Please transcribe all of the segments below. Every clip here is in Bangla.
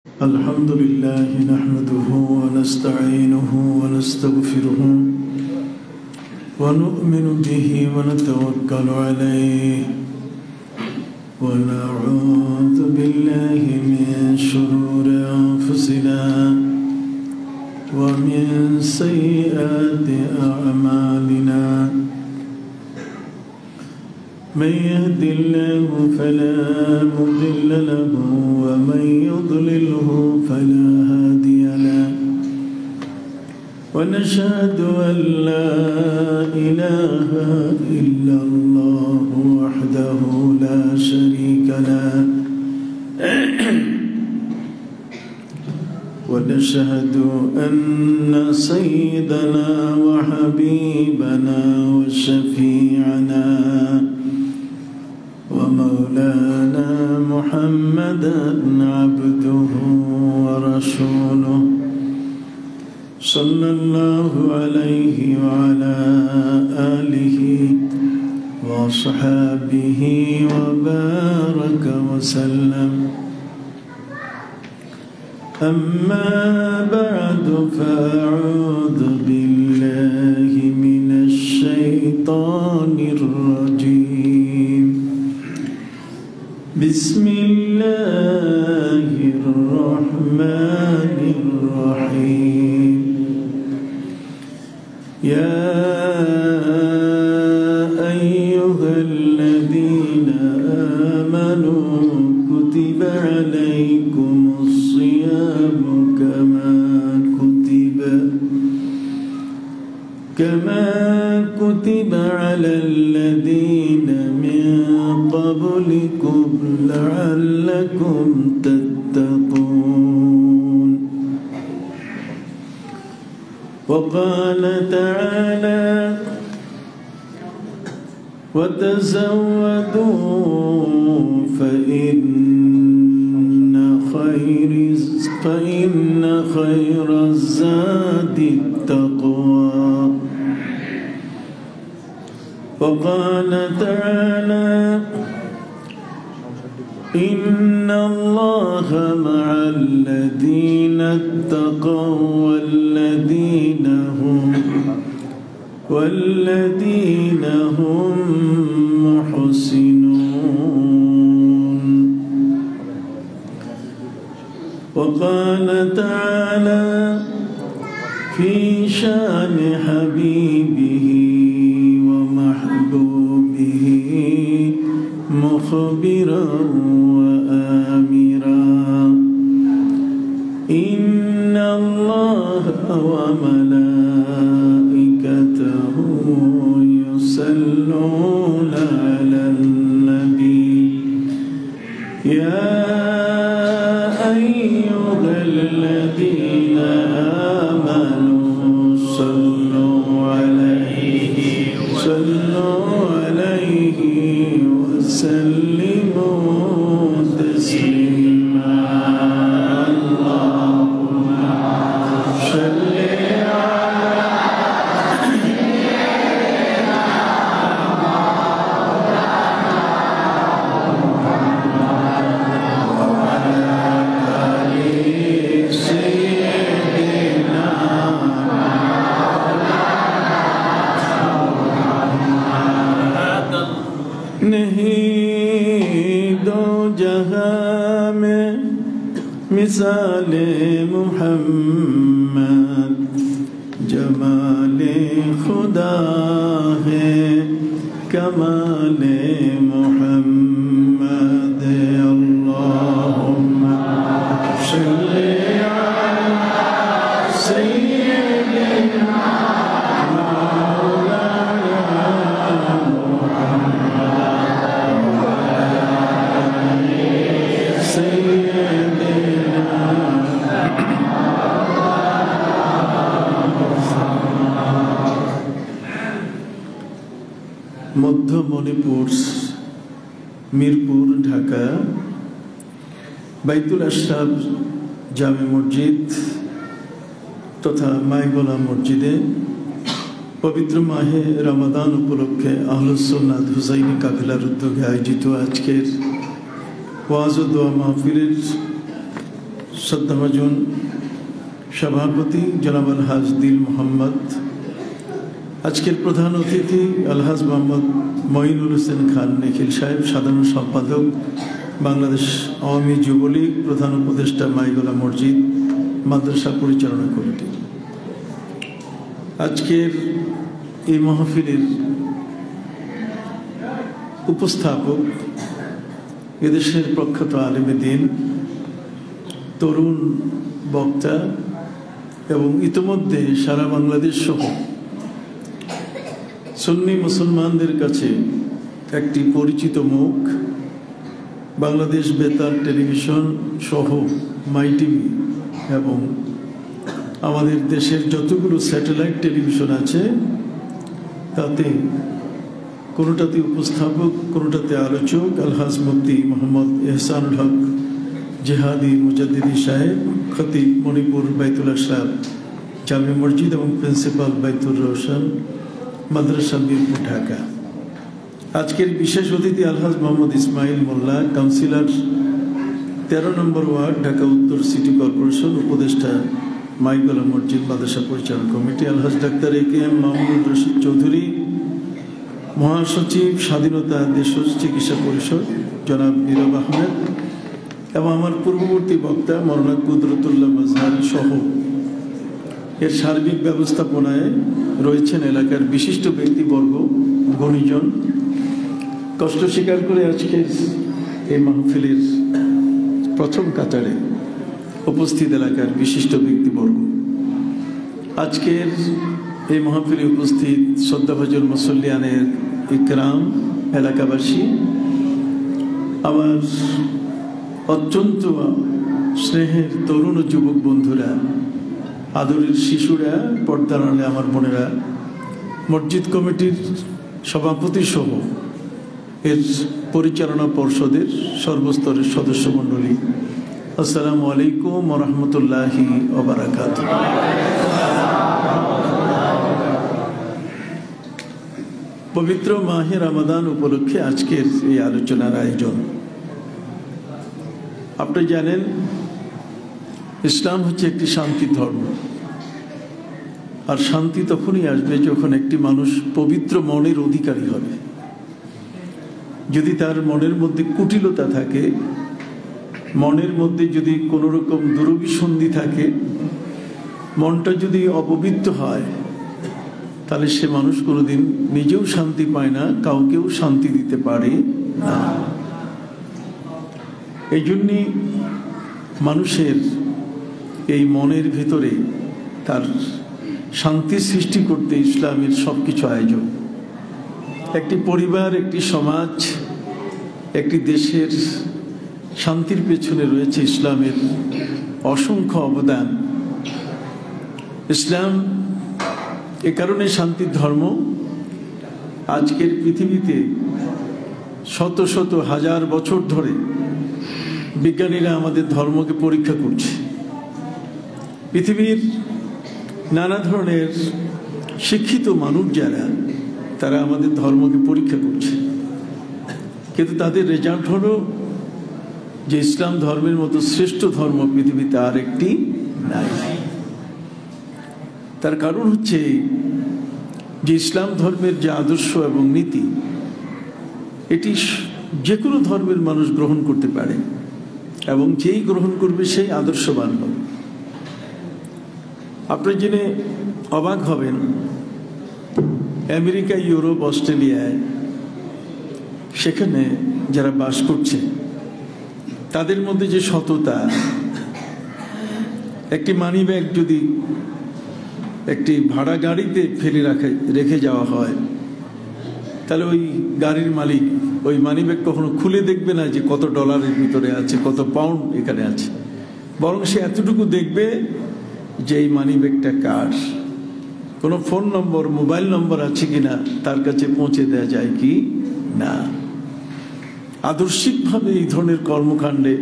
الحمد لله نحمده ونستعينه ونستغفره ونؤمن به ونتوكل عليه ونعوذ بالله من شرور أنفسنا ومن سيئات أعمالنا من يهد الله فلا مضل له ومن يضلله فلا هادي له ونشهد أن لا إله إلا الله وحده لا شريك له ونشهد أن سيدنا وحبيبنا وشفيعنا ومولانا محمدا عبده ورسوله صلى الله عليه وعلى آله وصحابه وبارك وسلم أما بعد فأعوذ بالله من الشيطان الرجيم بسم الله الرحمن الرحيم يا أيها الذين آمنوا كتب عليكم الصيام كما كتب على الذين من قبلكم لعلكم تتقون وقال تعالى وتزودوا فإن خير الزاد التقوى وقال تعالى إن الله مع الذين اتقوا والذين هم محسنون وقال تعالى في شأن حبيبه ومحبوبه مخبرا وآمرا إن الله وملائكته يصلون على النبي يا أيها الذين آمنوا صلوا عليه وسلموا تسليما اللهم صل मिसाल मुहम्मद जमाल खुदा है कमाल मुहम्मद अल्लाहुम्मा सल्ली अला सय्यिदिना मौलाना मुहम्मद व आलि सय्यिदिना मध्य मणिपुर मीरपुर ढाका बैतुल अशराफ जामे मस्जिद तथा मायगोला मस्जिदे पवित्र माहे रमदान उपलक्षे आहलुस सुन्नात हुसैनी काफिलार उद्योगे आयोजित आजकेर ওয়াজ ও দোয়া মাহফিলের শ্রদ্ধাভাজন সভাপতি জনাব আলহাজ দিল মোহাম্মদ, আজকের প্রধান অতিথি আলহাজ মোহাম্মদ মঈনুল হোসেন খান নিখিল সাহেব, সাধারণ সম্পাদক বাংলাদেশ আওয়ামী যুবলীগ, প্রধান উপদেষ্টা মাইগোলা মসজিদ মাদ্রাসা পরিচালনা কমিটি। আজকের এই মাহফিলের উপস্থাপক এদেশের প্রখ্যাত আলেমে দ্বীন, তরুণ বক্তা এবং ইতিমধ্যে সারা বাংলাদেশ সহ সুন্নি মুসলমানদের কাছে একটি পরিচিত মুখ, বাংলাদেশ বেতার টেলিভিশন সহ মাই টিভি এবং আমাদের দেশের যতগুলো স্যাটেলাইট টেলিভিশন আছে তাতে কোনোটাতে উপস্থাপক, কোনোটাতে আলোচক আলহাজ মুফতি মোহাম্মদ এহসানুল হক জেহাদি মুজাদ্দিদি সাহেব, খতিব মণিপুর বাইতুল আশরাফ জামে মসজিদ এবং প্রিন্সিপাল বাইতুর রোশন মাদ্রাসা মিরপুর ঢাকা। আজকের বিশেষ অতিথি আলহাজ মোহাম্মদ ইসমাইল মোল্লা, কাউন্সিলর 13 নম্বর ওয়ার্ড ঢাকা উত্তর সিটি কর্পোরেশন, উপদেষ্টা মাইগোলা মসজিদ মাদ্রাসা পরিচালনা কমিটি, আলহাজ ডাক্তার AKM মামুনুর রশিদ চৌধুরী, মহাসচিব স্বাধীনতা দেশজ চিকিৎসা পরিষদ জনাব নীরব আহমেদ এবং আমার পূর্ববর্তী বক্তা মৌলানা কুদরতুল্লাহ মাজহারি সহ এর সার্বিক ব্যবস্থাপনায় রয়েছেন এলাকার বিশিষ্ট ব্যক্তিবর্গ, গণিজন। কষ্ট স্বীকার করে আজকের এই মাহফিলের প্রথম কাতারে উপস্থিত এলাকার বিশিষ্ট ব্যক্তিবর্গ, আজকের এই মাহফিলে উপস্থিত শ্রদ্ধাভাজন মুসল্লিয়ানের ইকরাম, এলাকাবাসী, আমার অত্যন্ত স্নেহের তরুণ ও যুবক বন্ধুরা, আদরের শিশুরা, পর্দার আড়ালে আমার বোনেরা, মসজিদ কমিটির সভাপতি সহ এর পরিচালনা পর্ষদের সর্বস্তরের সদস্য মণ্ডলী, আসসালামু আলাইকুম ওয়া রাহমাতুল্লাহি ওয়া বারাকাতুহু। পবিত্র মাহে রমাদান উপলক্ষে আজকের এই আলোচনার আয়োজন। আপনি জানেন ইসলাম হচ্ছে একটি শান্তি ধর্ম, আর শান্তি তখনই আসবে যখন একটি মানুষ পবিত্র মনের অধিকারী হবে। যদি তার মনের মধ্যে কুটিলতা থাকে, মনের মধ্যে যদি কোনো রকম দুরভিসন্ধি থাকে, মনটা যদি অপবিত্র হয়, তাহলে সে মানুষ কোনোদিন নিজেও শান্তি পায় না, কাউকেও শান্তি দিতে পারে না। এই জন্যই মানুষের এই মনের ভেতরে তার শান্তি সৃষ্টি করতে ইসলামের সব কিছু আয়োজন। একটি পরিবার, একটি সমাজ, একটি দেশের শান্তির পেছনে রয়েছে ইসলামের অসংখ্য অবদান। ইসলাম এ কারণে শান্তির ধর্ম। আজকের পৃথিবীতে শত শত হাজার বছর ধরে বিজ্ঞানীরা আমাদের ধর্মকে পরীক্ষা করছে। পৃথিবীর নানা ধরনের শিক্ষিত মানুষ যারা, তারা আমাদের ধর্মকে পরীক্ষা করছে, কিন্তু তাদের রেজাল্ট হলো যে ইসলাম ধর্মের মতো শ্রেষ্ঠ ধর্ম পৃথিবীতে আর একটি নাই। তার কারণ হচ্ছে যে ইসলাম ধর্মের যে আদর্শ এবং নীতি, এটি যে কোনো ধর্মের মানুষ গ্রহণ করতে পারে এবং যেই গ্রহণ করবে সেই আদর্শবান হবে। আপনি জেনে অবাক হবেন, আমেরিকা, ইউরোপ, অস্ট্রেলিয়ায় সেখানে যারা বাস করছে তাদের মধ্যে যে সততা, একটি মানি ব্যাগ যদি একটি ভাড়া গাড়িতে ফেলে রেখে যাওয়া হয়, তাহলে ওই গাড়ির মালিক ওই মানি ব্যাগ কখনো খুলে দেখবে না যে কত ডলারের ভিতরে আছে, কত পাউন্ড এখানে আছে, বরং সে এতটুকু দেখবে যে এই মানি ব্যাগটা কার, কোনো ফোন নম্বর, মোবাইল নম্বর আছে কিনা, তার কাছে পৌঁছে দেওয়া যায় কি না। আদর্শিকভাবে এই ধরনের কর্মকাণ্ডে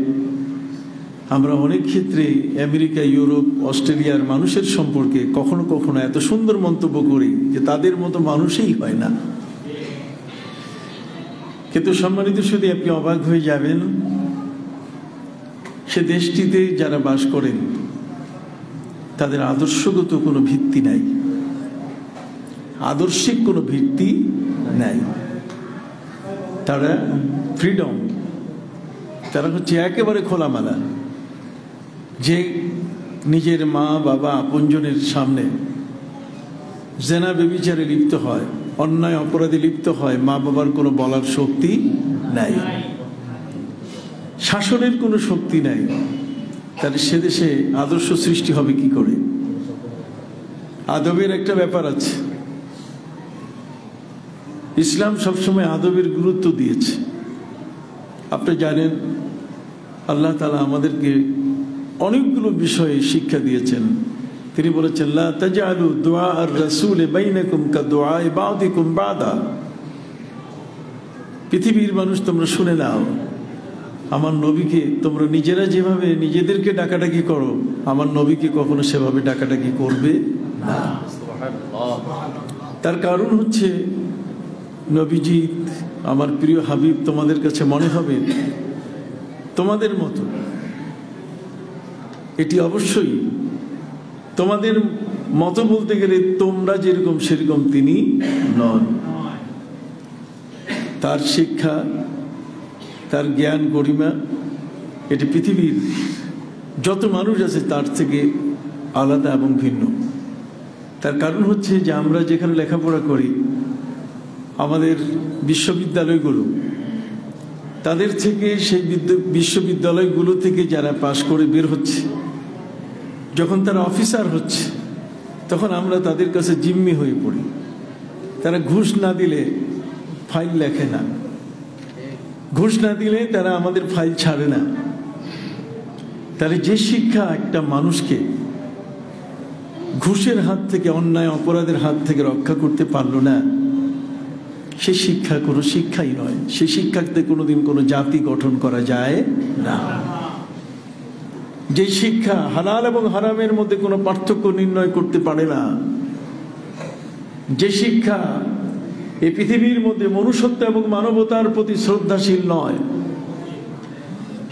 আমরা অনেক ক্ষেত্রে আমেরিকা, ইউরোপ, অস্ট্রেলিয়ার মানুষের সম্পর্কে কখনো কখনো এত সুন্দর মন্তব্য করি যে তাদের মতো মানুষই হয় না। কিন্তু সম্মানিত শুধু আপনি অবাক হয়ে যাবেন, সে দেশটিতে যারা বাস করেন তাদের আদর্শগত কোনো ভিত্তি নাই, আদর্শিক কোনো ভিত্তি নাই। তারা ফ্রিডম, তারা হচ্ছে একেবারে খোলামেলা। যে নিজের মা বাবা আপনজনের সামনে জেনা ব্যভিচারে লিপ্ত হয়, অন্যায় অপরাধে লিপ্ত হয়, মা বাবার কোনো বলার শক্তি নাই, শাসনের কোনো শক্তি নাই। তাহলে সে দেশে আদর্শ সৃষ্টি হবে কি করে? আদবের একটা ব্যাপার আছে। ইসলাম সবসময় আদবের গুরুত্ব দিয়েছে। আপনি জানেন আল্লাহ তাআলা আমাদেরকে অনেকগুলো বিষয়ে শিক্ষা দিয়েছেন। তিনি বলেছেন, লা তাজআলু দুআ আর-রাসূল বাইনাকুম কাদুআ বা'দিকুম বা'দা। পৃথিবীর মানুষ তোমরা শুনে নাও, আমার নবীকে তোমরা নিজেরা যেভাবে নিজেদেরকে ডাকাডাকি করো, আমার নবীকে কখনো সেভাবে ডাকাডাকি করবে না। তার কারণ হচ্ছে নবীজি আমার প্রিয় হাবিব তোমাদের কাছে মনে হবে তোমাদের মতো। এটি অবশ্যই তোমাদের মতো বলতে গেলে তোমরা যেরকম সেরকম তিনি নন। তার শিক্ষা, তার জ্ঞান গরিমা এটি পৃথিবীর যত মানুষ আছে তার থেকে আলাদা এবং ভিন্ন। তার কারণ হচ্ছে যে আমরা যেখানে লেখাপড়া করি, আমাদের বিশ্ববিদ্যালয়গুলো, তাদের থেকে সেই বিশ্ববিদ্যালয়গুলো থেকে যারা পাশ করে বের হচ্ছে, যখন তারা অফিসার হচ্ছে তখন আমরা তাদের কাছে জিম্মি হয়ে পড়ি। তারা ঘুষ না দিলে ফাইল লেখে না, ঘুষ না দিলে তারা আমাদের ফাইল ছাড়ে না। তাহলে যে শিক্ষা একটা মানুষকে ঘুষের হাত থেকে, অন্যায় অপরাধের হাত থেকে রক্ষা করতে পারলো না, সে শিক্ষা কোনো শিক্ষাই নয়। সে শিক্ষাতে কোনোদিন কোনো জাতি গঠন করা যায় না। যে শিক্ষা হালাল এবং হারামের মধ্যে কোনো পার্থক্য নির্ণয় করতে পারে না, যে শিক্ষা এই পৃথিবীর মধ্যে মনুষ্যত্ব এবং মানবতার প্রতি শ্রদ্ধাশীল নয়,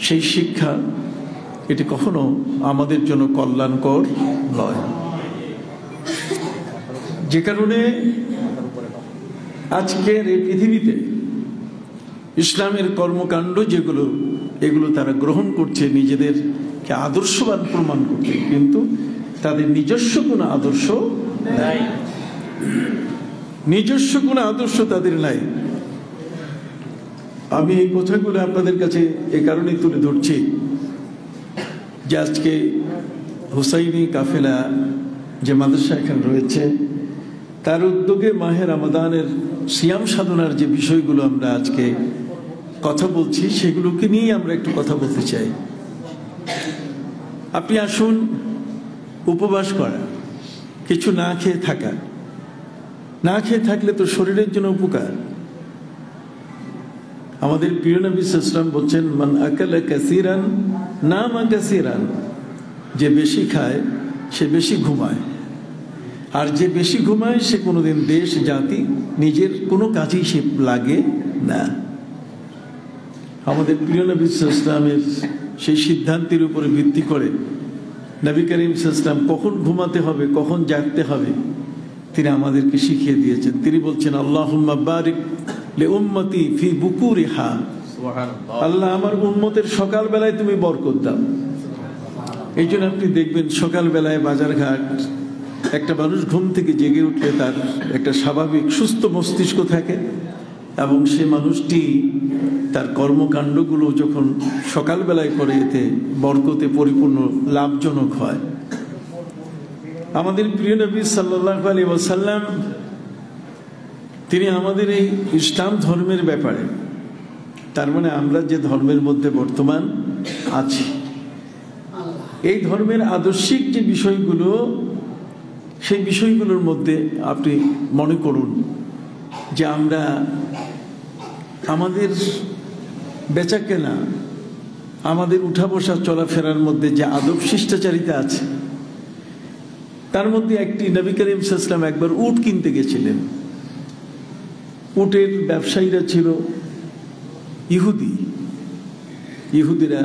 সেই শিক্ষা এটি কখনো আমাদের জন্য কল্যাণকর নয়। যে কারণে আজকের এই পৃথিবীতে ইসলামের কর্মকাণ্ড যেগুলো, এগুলো তারা গ্রহণ করছে নিজেদেরকে আদর্শবান প্রমাণ করতে, কিন্তু তাদের নিজস্ব কোনো আদর্শ নাই, নিজস্ব কোনো আদর্শ তাদের নাই। আমি এই কথাগুলো আপনাদের কাছে এ কারণেই তুলে ধরছি যে আজকে হুসাইনি কাফেলা যে মাদ্রাসা এখানে রয়েছে, তার উদ্যোগে মাহে রমাদানের সিয়াম সাধনার যে বিষয়গুলো আমরা আজকে কথা বলছি, সেগুলোকে নিয়ে আমরা একটু কথা বলতে চাই। আপনি আসুন, উপবাস করা, কিছু না খেয়ে থাকা, না খেয়ে থাকলে তো শরীরের জন্য উপকার। আমাদের প্রিয় নবী সাল্লাল্লাহু আলাইহি ওয়াসাল্লাম বলছেন, মান আকালা কাসীরান নামা কাসীরান। যে বেশি খায় সে বেশি ঘুমায়, আর যে বেশি ঘুমায় সে কোনোদিন দেশ জাতি নিজের কোনো কাজেই সে লাগে না। আমাদের প্রিয় নবী সাল্লাল্লাহু আলাইহি ওয়াসাল্লামের সেই সিদ্ধান্তের উপরে ভিত্তি করে নবী করিম সাল্লাল্লাহু আলাইহি ওয়াসাল্লাম কখন ঘুমাতে হবে, কখন জাগতে হবে, তিনি আমাদেরকে শিখিয়ে দিয়েছেন। তিনি বলছেন, আল্লাহুম্মা বারিক লি উম্মতি ফি বুকুরিহা। আল্লাহ আমার উম্মতের সকালবেলায় তুমি বরকত দাও। এই জন্য আপনি দেখবেন সকালবেলায় বাজারঘাট, একটা মানুষ ঘুম থেকে জেগে উঠলে তার একটা স্বাভাবিক সুস্থ মস্তিষ্ক থাকে, এবং সে মানুষটি তার কর্মকাণ্ডগুলো যখন সকালবেলায় করে এতে বরকতে পরিপূর্ণ লাভজনক হয়। আমাদের প্রিয় নবী সাল্লাল্লাহু আলাইহি ওয়াসাল্লাম তিনি আমাদের এই ইসলাম ধর্মের ব্যাপারে, তার মানে আমরা যে ধর্মের মধ্যে বর্তমান আছি, এই ধর্মের আদর্শিক যে বিষয়গুলো, সেই বিষয়গুলোর মধ্যে আপনি মনে করুন যে আমরা আমাদের বেচাকেনা, আমাদের উঠা বসা চলাফেরার মধ্যে যে আদব শিষ্টাচারিতা আছে, তার মধ্যে একটি, নবী করিম সাল্লাল্লাহু আলাইহি ওয়াসাল্লাম একবার উট কিনতে গেছিলেন। উটের ব্যবসায়ীরা ছিল ইহুদিরা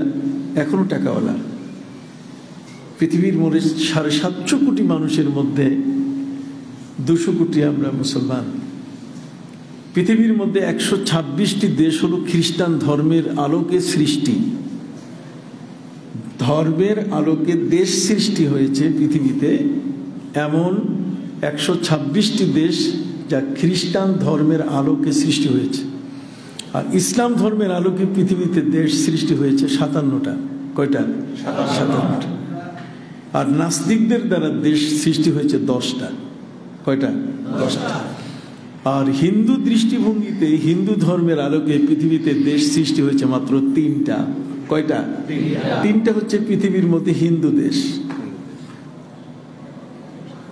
এখনো টাকাওয়ালা। পৃথিবীর মোট 750 কোটি মানুষের মধ্যে 200 কোটি আমরা মুসলমান। পৃথিবীর মধ্যে 126টি দেশ হলো খ্রিস্টান ধর্মের আলোকে সৃষ্টি। ধর্মের আলোকে দেশ সৃষ্টি হয়েছে পৃথিবীতে এমন 126টি দেশ যা খ্রিস্টান ধর্মের আলোকে সৃষ্টি হয়েছে। আর ইসলাম ধর্মের আলোকে পৃথিবীতে দেশ সৃষ্টি হয়েছে 57টা। কয়টা? 57টা। আর নাস্তিকদের দ্বারা দেশ সৃষ্টি হয়েছে 10টা। কয়টা? 10টা। আর হিন্দু দৃষ্টিভঙ্গিতে হিন্দু ধর্মের আলোকে পৃথিবীতে দেশ সৃষ্টি হয়েছে মাত্র 3টা। কয়টা? 3টা হচ্ছে পৃথিবীর মধ্যে হিন্দু দেশ।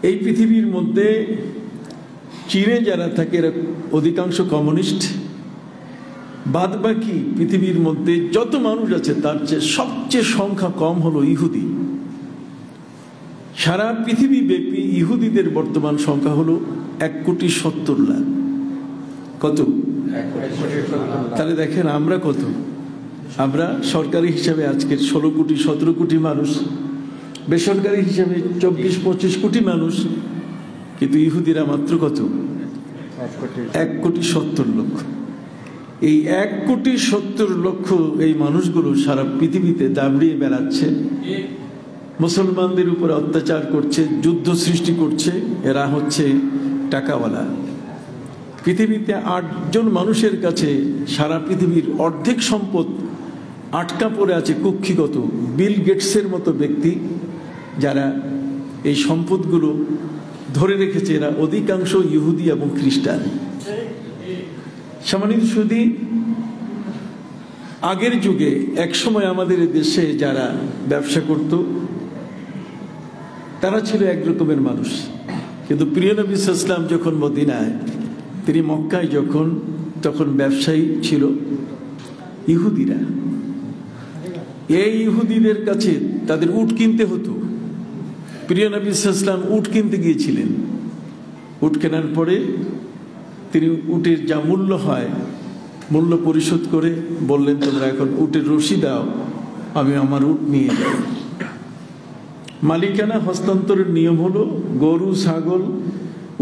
এই পৃথিবীর মধ্যে চীনে যারা থাকে এরা অধিকাংশ কমিউনিস্ট। বাদ বাকি পৃথিবীর মধ্যে যত মানুষ আছে তার চেয়ে সবচেয়ে সংখ্যা কম হলো ইহুদি। সারা পৃথিবী ব্যাপী ইহুদিদের বর্তমান সংখ্যা হলো 1,70,00,000। কত? তাহলে দেখেন আমরা কত? আমরা সরকারি হিসাবে আজকে 16 কোটি 17 কোটি মানুষ, বেসরকারি হিসাবে 24-25 কোটি মানুষ, কিন্তু ইহুদিরা মাত্র কত? 1,70,00,000। এই 1,70,00,000 এই মানুষগুলো সারা পৃথিবীতে দাবড়িয়ে বেড়াচ্ছে, মুসলমানদের উপর অত্যাচার করছে, যুদ্ধ সৃষ্টি করছে। এরা হচ্ছে টাকাওয়ালা। পৃথিবীতে 8 জন মানুষের কাছে সারা পৃথিবীর অর্ধেক সম্পদ আটকা পড়ে আছে কক্ষিগত। বিল গেটসের মতো ব্যক্তি যারা এই সম্পদগুলো ধরে রেখেছে, এরা অধিকাংশ ইহুদি এবং খ্রিস্টান। সামান্য শুধু আগের যুগে একসময় আমাদের দেশে যারা ব্যবসা করত তারা ছিল একরকমের মানুষ, কিন্তু প্রিয় নবী সাল্লাল্লাহু আলাইহি ওয়াসাল্লাম যখন মদিনায়, তিনি মক্কায় যখন, তখন ব্যবসায়ী ছিল ইহুদিরা। এই ইহুদিদের কাছে তাদের উট কিনতে হতো। প্রিয় নবী সাল্লাল্লাহু আলাইহি ওয়াসাল্লাম উট কিনতে গিয়েছিলেন। উট কেনার পরে তিনি উটের যা মূল্য হয় মূল্য পরিশোধ করে বললেন, তোমরা এখন উটের রশি দাও, আমি আমার উট নিয়ে যাই। মালিকানা হস্তান্তরের নিয়ম হলো গরু, ছাগল,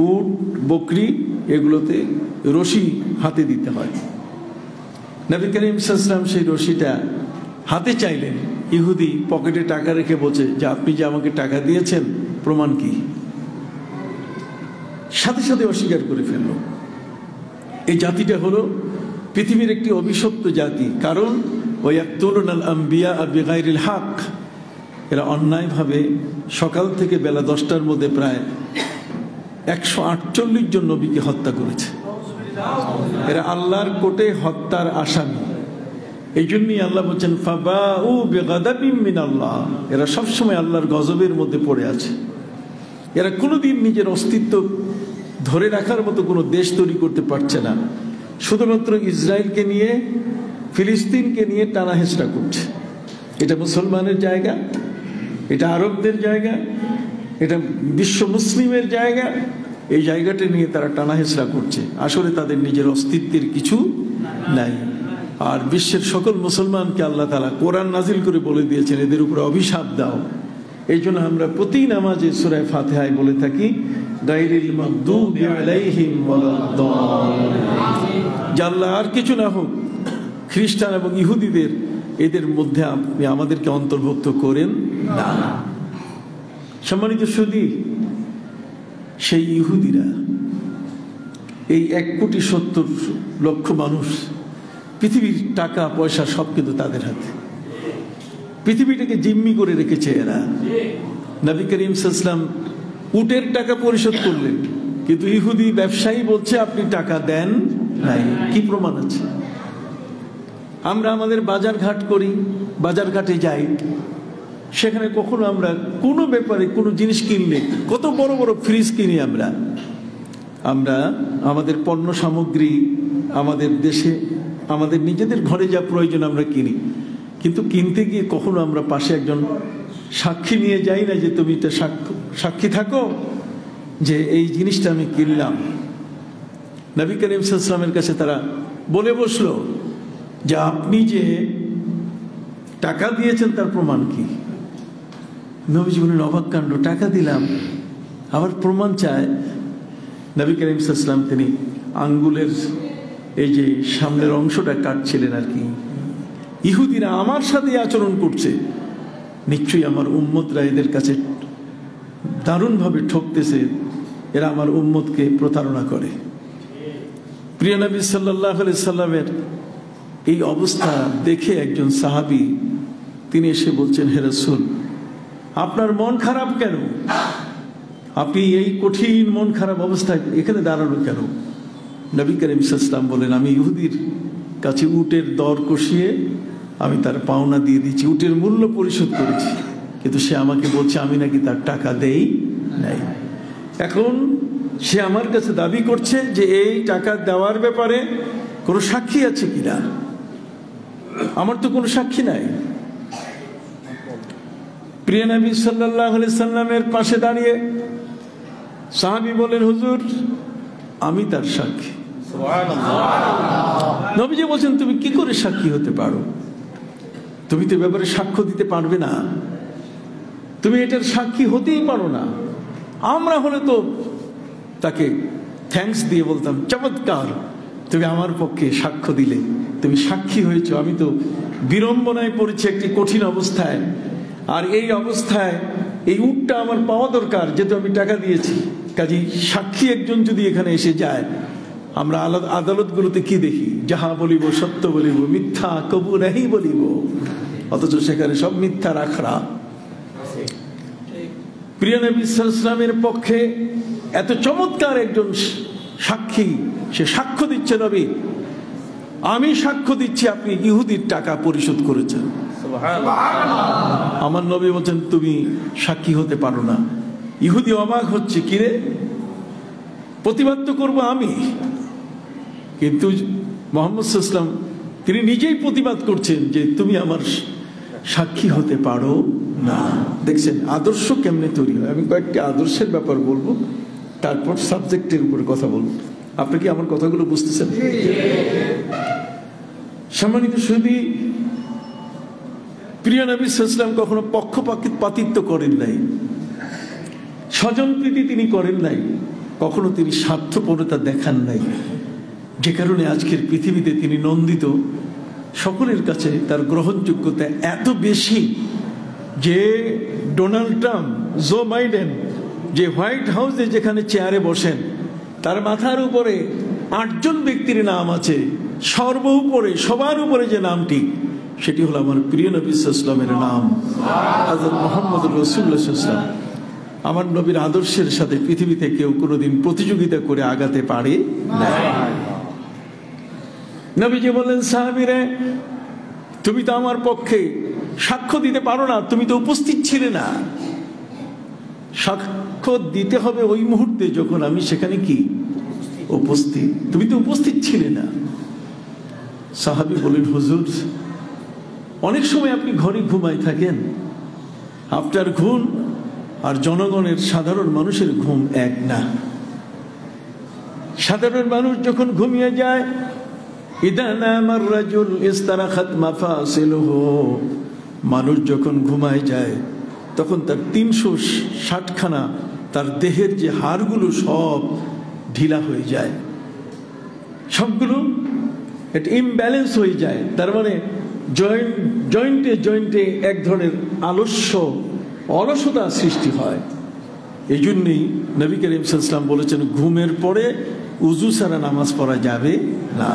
উট, বকরি এগুলোতে রশি হাতে দিতে হয়। নবী করিম সাল্লাল্লাহু আলাইহি ওয়াসাল্লাম সেই রশিটা হাতে চাইলেন। ইহুদি পকেটে টাকা রেখে বলছে যে আপনি যে আমাকে টাকা দিয়েছেন প্রমাণ কি? সাথে সাথে অস্বীকার করে ফেলল। এই জাতিটা হলো পৃথিবীর একটি অভিশপ্ত জাতি, কারণ ওয়ায়াকতুলুনাল আম্বিয়া বিগাইরিল হক, এরা অন্যায়ভাবে সকাল থেকে বেলা 10টার মধ্যে প্রায় 148 জন নবীকে হত্যা করেছে। এরা আল্লাহর কোর্টে হত্যার আসামি। এই জন্যই আল্লাহ বলছেন ফাবাউ বিগাদাবিম মিনাল্লাহ, এরা সবসময় আল্লাহর গজবের মধ্যে পড়ে আছে। এরা কোনোদিন নিজের অস্তিত্ব ধরে রাখার মতো কোনো দেশ তৈরি করতে পারছে না। শুধুমাত্র ইসরায়েলকে নিয়ে, ফিলিস্তিনকে নিয়ে টানা হেঁচড়া করছে। এটা মুসলমানের জায়গা, এটা আরবদের জায়গা, এটা বিশ্ব মুসলিমের জায়গা। এই জায়গাটা নিয়ে তারা টানা হেঁচড়া করছে। আসলে তাদের নিজের অস্তিত্বের কিছু নাই। আর বিশ্বের সকল মুসলমানকে আল্লাহ তাআলা কোরআন নাজিল করে বলে দিয়েছেন এদের উপরে অভিশাপ দাও। এই জন্য আমরা প্রতি নামাজে সূরা ফাতিহায় বলে থাকি গায়রিল মাগদুবি আলাইহিম ওয়ালাদ-দাল্লিন। আল্লাহ আর কিছু না হোক, খ্রিস্টান এবং ইহুদিদের এদের মধ্যে আপনি আমাদেরকে অন্তর্ভুক্ত করেন না। সম্মানিত সুধী, সেই ইহুদিরা, এই 1,70,00,000 মানুষ, পৃথিবীর টাকা পয়সা সব কিন্তু তাদের হাতে। পৃথিবীটাকে জিম্মি করে রেখেছে এরা। নবী করিম সাল্লাল্লাহু আলাইহি ওয়াসাল্লাম উটের টাকা পরিশোধ করলেন, কিন্তু ইহুদি ব্যবসায়ী বলছে আপনি টাকা দেন নাই। কি প্রমাণ আছে? আমরা আমাদের বাজার ঘাট করি, বাজার ঘাটে যাই, সেখানে কখনো আমরা কোনো ব্যাপারে কোনো জিনিস কিনলে, কত বড় বড় ফ্রিজ কিনি আমরা আমাদের পণ্য সামগ্রী আমাদের দেশে, আমাদের নিজেদের ঘরে যা প্রয়োজন আমরা কিনি, কিন্তু কিনতে গিয়ে কখনো আমরা পাশে একজন সাক্ষী নিয়ে যাই না যে তুমি এটা সাক্ষী থাকো যে এই জিনিসটা আমি কিনলাম। নবী করিম সাল্লাল্লাহু আলাইহি ওয়াসাল্লামের কাছে তারা বলে বসলো যে আপনি যে টাকা দিয়েছেন তার প্রমাণ কি? নবীজি বলেন অবাক কাণ্ড, টাকা দিলাম আবার প্রমাণ চায়। নবী করিম সাল্লাল্লাহু আলাইহি ওয়াসাল্লাম তিনি আঙ্গুলের এই যে সামনের অংশটা কাটছিলেন আর কি। ইহুদিরা আমার সাথে আচরণ করছে, নিশ্চয়ই আমার উম্মতরা এদের কাছে দারুণভাবে ঠকতেছে, এরা আমার উম্মতকে প্রতারণা করে। প্রিয় নবী সাল্লাল্লাহু আলাইহি সাল্লামের এই অবস্থা দেখে একজন সাহাবী তিনি এসে বলছেন, হে রাসূল, আপনার মন খারাপ কেন? আপনি এই কঠিন মন খারাপ অবস্থায় এখানে দাঁড়ানো কেন? নবী করিম সাল্লাল্লাহু আলাইহি সাল্লাম বলেন, আমি ইহুদির কাছে উটের দর কষিয়ে আমি তার পাওনা দিয়ে দিচ্ছি, উটের মূল্য পরিশোধ করেছি, কিন্তু সে আমাকে বলছে আমি নাকি তার টাকা দেই নাই। এখন সে আমার কাছে দাবি করছে যে এই টাকা দেওয়ার ব্যাপারে কোনো সাক্ষী আছে কিনা। আমার তো কোনো সাক্ষী নাই। প্রিয় নবী সাল্লাল্লাহু আলাইহি সাল্লামের পাশে দাঁড়িয়ে সাহাবী বলেন, হুজুর আমি তার সাক্ষী। সুবহানাল্লাহ। নবীজি বলছেন, তুমি কি করে সাক্ষী হতে পারো? তুমি তো ব্যাপারে সাক্ষ্য দিতে পারবে না, তুমি এটার সাক্ষী হতেই পারো না। আমরা হলে তো তাকে থ্যাঙ্কস দিয়ে বলতাম, চমৎকার, তুমি আমার পক্ষে সাক্ষ্য দিলে, তুমি সাক্ষী হয়েছো। আমি তো বিড়ম্বনায় পড়েছি একটি কঠিন অবস্থায়, আর এই অবস্থায় এই উটটা আমার পাওয়া দরকার, যেহেতু আমি টাকা দিয়েছি। কাজেই সাক্ষী একজন যদি এখানে এসে যায়, আমরা আদালতগুলোতে কি দেখি? যাহা বলিব সত্য বলিব, মিথ্যা কবু নাহি বলিব, অথচ সেখানে সব মিথ্যার আখড়া। প্রিয় নবী সাল্লাল্লাহু আলাইহি ওয়াসাল্লামের পক্ষে এত চমৎকার একজন সাক্ষী, সে সাক্ষ্য দিচ্ছে, নবী আমি সাক্ষ্য দিচ্ছি আপনি ইহুদির টাকা পরিশোধ করেছেন। আমার নবী বলছেন তুমি সাক্ষী হতে পারো না। ইহুদি অবাক হচ্ছে, কিরে প্রতিবাদ তো করবো আমি, কিন্তু মুহাম্মদ সাল্লাল্লাহু আলাইহি ওয়াসাল্লাম তিনি নিজেই প্রতিবাদ করছেন যে তুমি আমার সাক্ষী হতে পারো না। দেখছেন আদর্শ কেমনে তৈরি হয়। আমি কয়েকটি আদর্শের ব্যাপার বলবো, তারপর সাবজেক্টের উপরে কথা বলবো। আপনি কি আমার কথাগুলো বুঝতেছেন? সম্মানিত সুধী, প্রিয় নবী সাল্লাল্লাহু আলাইহি ওয়াসাল্লাম কখনো পক্ষপাতিত্ব করেন নাই, স্বজনপ্রীতি তিনি করেন নাই, কখনো তিনি স্বার্থপরতা দেখান নাই, যে কারণে আজকের পৃথিবীতে তিনি নন্দিত। সকলের কাছে তার গ্রহণযোগ্যতা এত বেশি যে ডোনাল্ড ট্রাম্প, জো বাইডেন যে হোয়াইট হাউসে যেখানে চেয়ারে বসেন, তার মাথার উপরে 8 জন ব্যক্তির নাম আছে, সর্বোপরে সবার উপরে যে নামটি, সেটি হলো আমার প্রিয় নবী সাল্লাল্লাহু আলাইহি ওয়াসাল্লামের নাম, হযরত মুহাম্মদুর রাসূলুল্লাহ সাল্লাল্লাহু আলাইহি ওয়াসাল্লাম। আমার নবীর আদর্শের সাথে পৃথিবীতে কেউ কোনোদিন প্রতিযোগিতা করে আগাতে পারে না। নবীজি বললেন, সাহাবীরা তুমি তো আমার পক্ষে সাক্ষ্য দিতে পারো না, তুমি তো উপস্থিত ছিলে না। সাক্ষ্য দিতে হবে ওই মুহূর্তে যখন আমি সেখানে কি উপস্থিত, তুমি তো উপস্থিত ছিলে না। সাহাবী বলেন, হুজুর অনেক সময় আপনি ঘরে ঘুমায় থাকেন, আপনার ঘুম আর জনগণের সাধারণ মানুষের ঘুম এক না। সাধারণ মানুষ যখন ঘুমিয়ে যায়, ইদা নামার রাজুল ইস্তারাখাত মাফাসিলুহু, মানুষ যখন ঘুমায় যায় তখন তার 360খানা তার দেহের যে হাড়গুলো সব ঢিলা হয়ে যায়, সবগুলো এটা ইমব্যালেন্স হয়ে যায়। তার মানে জয়েন্টে জয়েন্টে এক ধরনের অলসতা সৃষ্টি হয়। এই জন্যই নবী করিম সাল্লাল্লাহু আলাইহি ওয়াসাল্লাম বলেছেন, ঘুমের পরে উযু ছাড়া নামাজ পড়া যাবে না।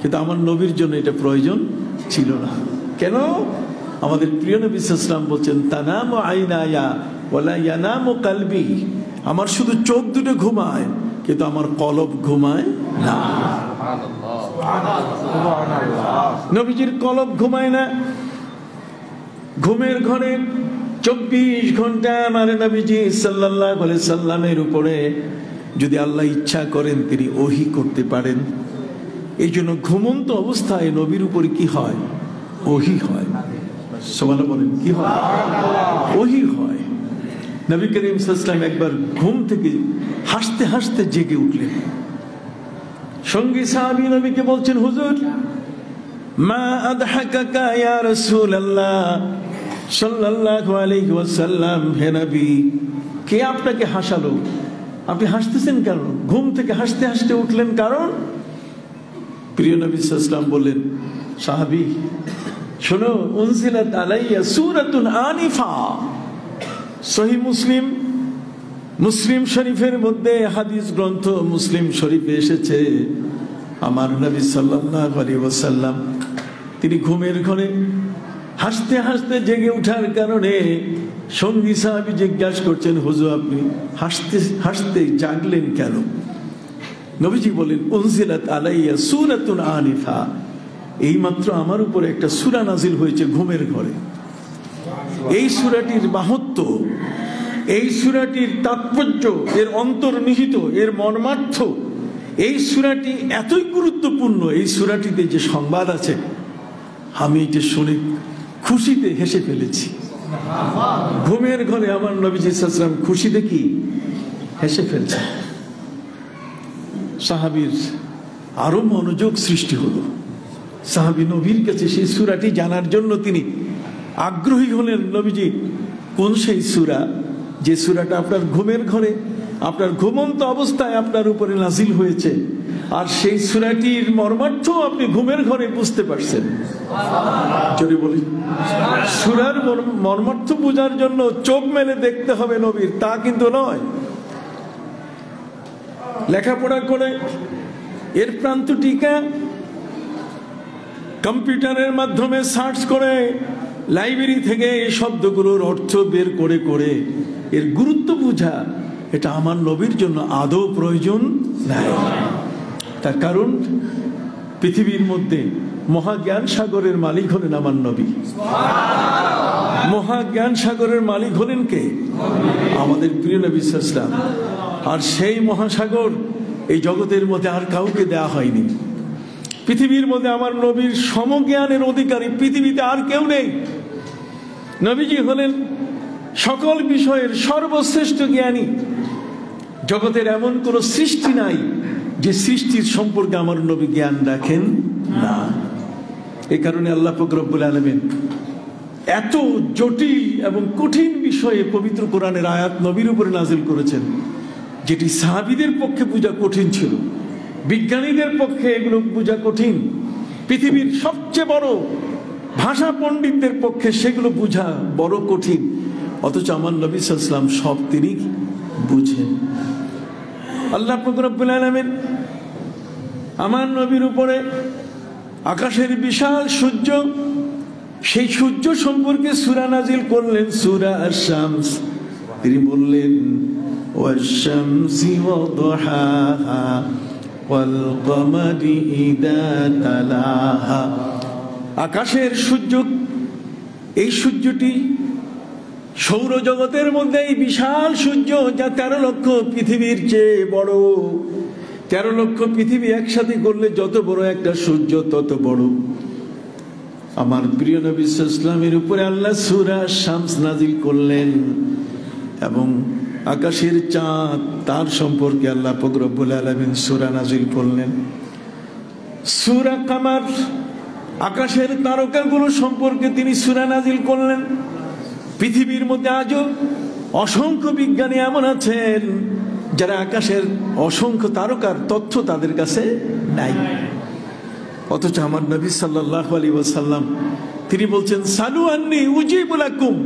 কিন্তু আমার নবীর জন্য এটা প্রয়োজন ছিল না। কেন? আমাদের প্রিয় নবী সাল্লাল্লাহু আলাইহি ওয়াসাল্লাম বলছেন, তানামু আইনায়া ওয়ালা ইয়ানামু কলবি, আমার শুধু চোখ দুটো ঘুমায় কিন্তু আমার কলব ঘুমায় না। নবীজির কলব ঘুমায় না। ঘুমের ঘরে 24 ঘন্টা আমার নবীজি সাল্লাল্লাহু আলাইহি সাল্লামের উপরে যদি আল্লাহ ইচ্ছা করেন তিনি ওহী করতে পারেন। এই জন্য ঘুমন্ত অবস্থায় নবীর উপরে কি হয়? ওহী হয়। সুবহানাল্লাহ বলেন, কি হয়? ওহী হয়। নবী করিম সাল্লাল্লাহু আলাইহি ওয়াসাল্লাম একবার ঘুম থেকে হাসতে হাসতে জেগে উঠলেন। সঙ্গী সাহাবী নবীকে বলছেন, হুজুর মা আদহাকাকা ইয়া রাসূলুল্লাহ সাল্লাল্লাহু আলাইহি ওয়াসাল্লাম, হে নবী, কে আপনাকে হাসালো? আপনি হাসতেছেন কেন? ঘুম থেকে হাসতে হাসতে উঠলেন কারণ? প্রিয় নবী সাল্লাল্লাহু আলাইহি ওয়াসাল্লাম বললেন, সাহাবী শোনো, উনজিলাত আলাইয়া সূরাতুন আনিফা। সহিহ মুসলিম শরীফের মধ্যে হাদিস গ্রন্থ মুসলিম শরীফে এসেছে, আমার নবী সাল্লাল্লাহু আলাইহি ওয়াসাল্লাম তিনি ঘুমের ঘরে হাসতে হাসতে জেগে ওঠার কারণে সঙ্গী সাহাবী জিজ্ঞাসা করছেন, হুজুর আপনি হাসতে হাসতে জাগলেন কেন? নবীজি বলেন, উনজিলাত আলাইয়া সূরাতুন আনিফা, এইমাত্র আমার উপরে একটা সূরা নাজিল হয়েছে ঘুমের ঘরে। এই সূরাটির মাহাত্ম্য, এই সূরাটির তাৎপর্য, এর অন্তর্নিহিত, এর মর্মার্থ, এই সূরাটি এতই গুরুত্বপূর্ণ, এই সূরাটিতে যে সংবাদ আছে আমি এটা শুনে খুশিতে হেসে ফেলেছি। ঘুমের ঘরে আমার নবীজি সাল্লাল্লাহু আলাইহি ওয়াসাল্লাম খুশিতে কি হেসে ফেলছে। সাহাবীর আরো মনোযোগ সৃষ্টি হলো। সাহাবী নবীর কাছে সেই সূরাটি জানার জন্য তিনি আগ্রহী হলেন। নবীজি, কোন সেই সূরা যে সূরাটা আপনার ঘুমের ঘরে, আপনার ঘুমন্ত অবস্থায় আপনার উপরে নাজিল হয়েছে, আর সেই সূরাটির মর্মার্থ আপনি ঘুমের ঘরে বুঝতে পারছেন? যদি বলি সূরার মর্মার্থ বোঝার জন্য চোখ মেলে দেখতে হবে নবীর, তা কিন্তু নয়। লেখাপড়া করে এর প্রান্ত টিকা কম্পিউটারের মাধ্যমে সার্চ করে লাইব্রেরি থেকে এই শব্দগুলোর অর্থ বের করে করে এর গুরুত্ব বোঝা, এটা আমার নবীর জন্য আদৌ প্রয়োজন নাই। তার কারণ পৃথিবীর মধ্যে মহাজ্ঞান সাগরের মালিক হলেন আমার নবী। মহাজ্ঞান সাগরের মালিক হলেন কে? আমাদের প্রিয় নবী সাল্লাল্লাহু আলাইহি ওয়াসাল্লাম। আর সেই মহাসাগর এই জগতের মধ্যে আর কাউকে দেয়া হয়নি। পৃথিবীর মধ্যে আমার নবীর সমজ্ঞানের অধিকারী পৃথিবীতে আর কেউ নেই। নবীজি হলেন সকল বিষয়ের সর্বশ্রেষ্ঠ জ্ঞানী। জগতের এমন কোন সৃষ্টি নাই যে সৃষ্টির সম্পর্কে আমার নবী জ্ঞান রাখেন না। এই কারণে আল্লাহ পাক রব্বুল আলামিন এত জটিল এবং কঠিন বিষয়ে পবিত্র কোরআনের আয়াত নবীর উপরে নাজিল করেছেন, যেটি সাহাবীদের পক্ষে বোঝা কঠিন ছিল, বিজ্ঞানীদের পক্ষে এগুলো বোঝা কঠিন, পৃথিবীর সবচেয়ে বড় ভাষা পণ্ডিতদের পক্ষে সেগুলো বোঝা বড় কঠিন। অথচ আমার নবী সাল্লাল্লাহু আলাইহি ওয়াসাল্লাম সব তিনি বুঝেন। আল্লাহ পাক রব্বুল আলামিন আমার নবীর উপরে আকাশের বিশাল সূর্য, সেই সূর্য সম্পর্কে সূরা নাজিল করলেন, সূরা আশ-শামস। তিনি বললেন, ওয়াশ-শামসি ওয়াদুহাহা ওয়াল কমারি ইযা তালাহা। আকাশের সূর্য, এই সূর্যটি সৌরজগতের মধ্যে এই বিশাল সূর্য, যা 13 লক্ষ পৃথিবীর চেয়ে বড়। 13 লক্ষ পৃথিবী একসাথে করলে যত বড় একটা সূর্য তত বড়। আমার প্রিয় নবী সাল্লাল্লাহু আলাইহি ওয়াসাল্লামের উপরে আল্লাহ সূরা শামস নাজিল করলেন, এবং আকাশের চাঁদ তার সম্পর্কে আল্লাহ পাক রব্বুল আলামিন সূরা নাজিল করলেন। সূরা কামার, আকাশের তারকাগুলো সম্পর্কে তিনি সূরা নাজিল করলেন। পৃথিবীর মধ্যে আজও অসংখ্য বিজ্ঞানী এমন আছেন যারা আকাশের অসংখ্য তারকার তথ্য তাদের কাছে নাই। অথচ আমার নবী সাল্লাল্লাহু আলাইহি ওয়াসাল্লাম তিনি বলছেন, সালু আন্নি উজিবু লাকুম,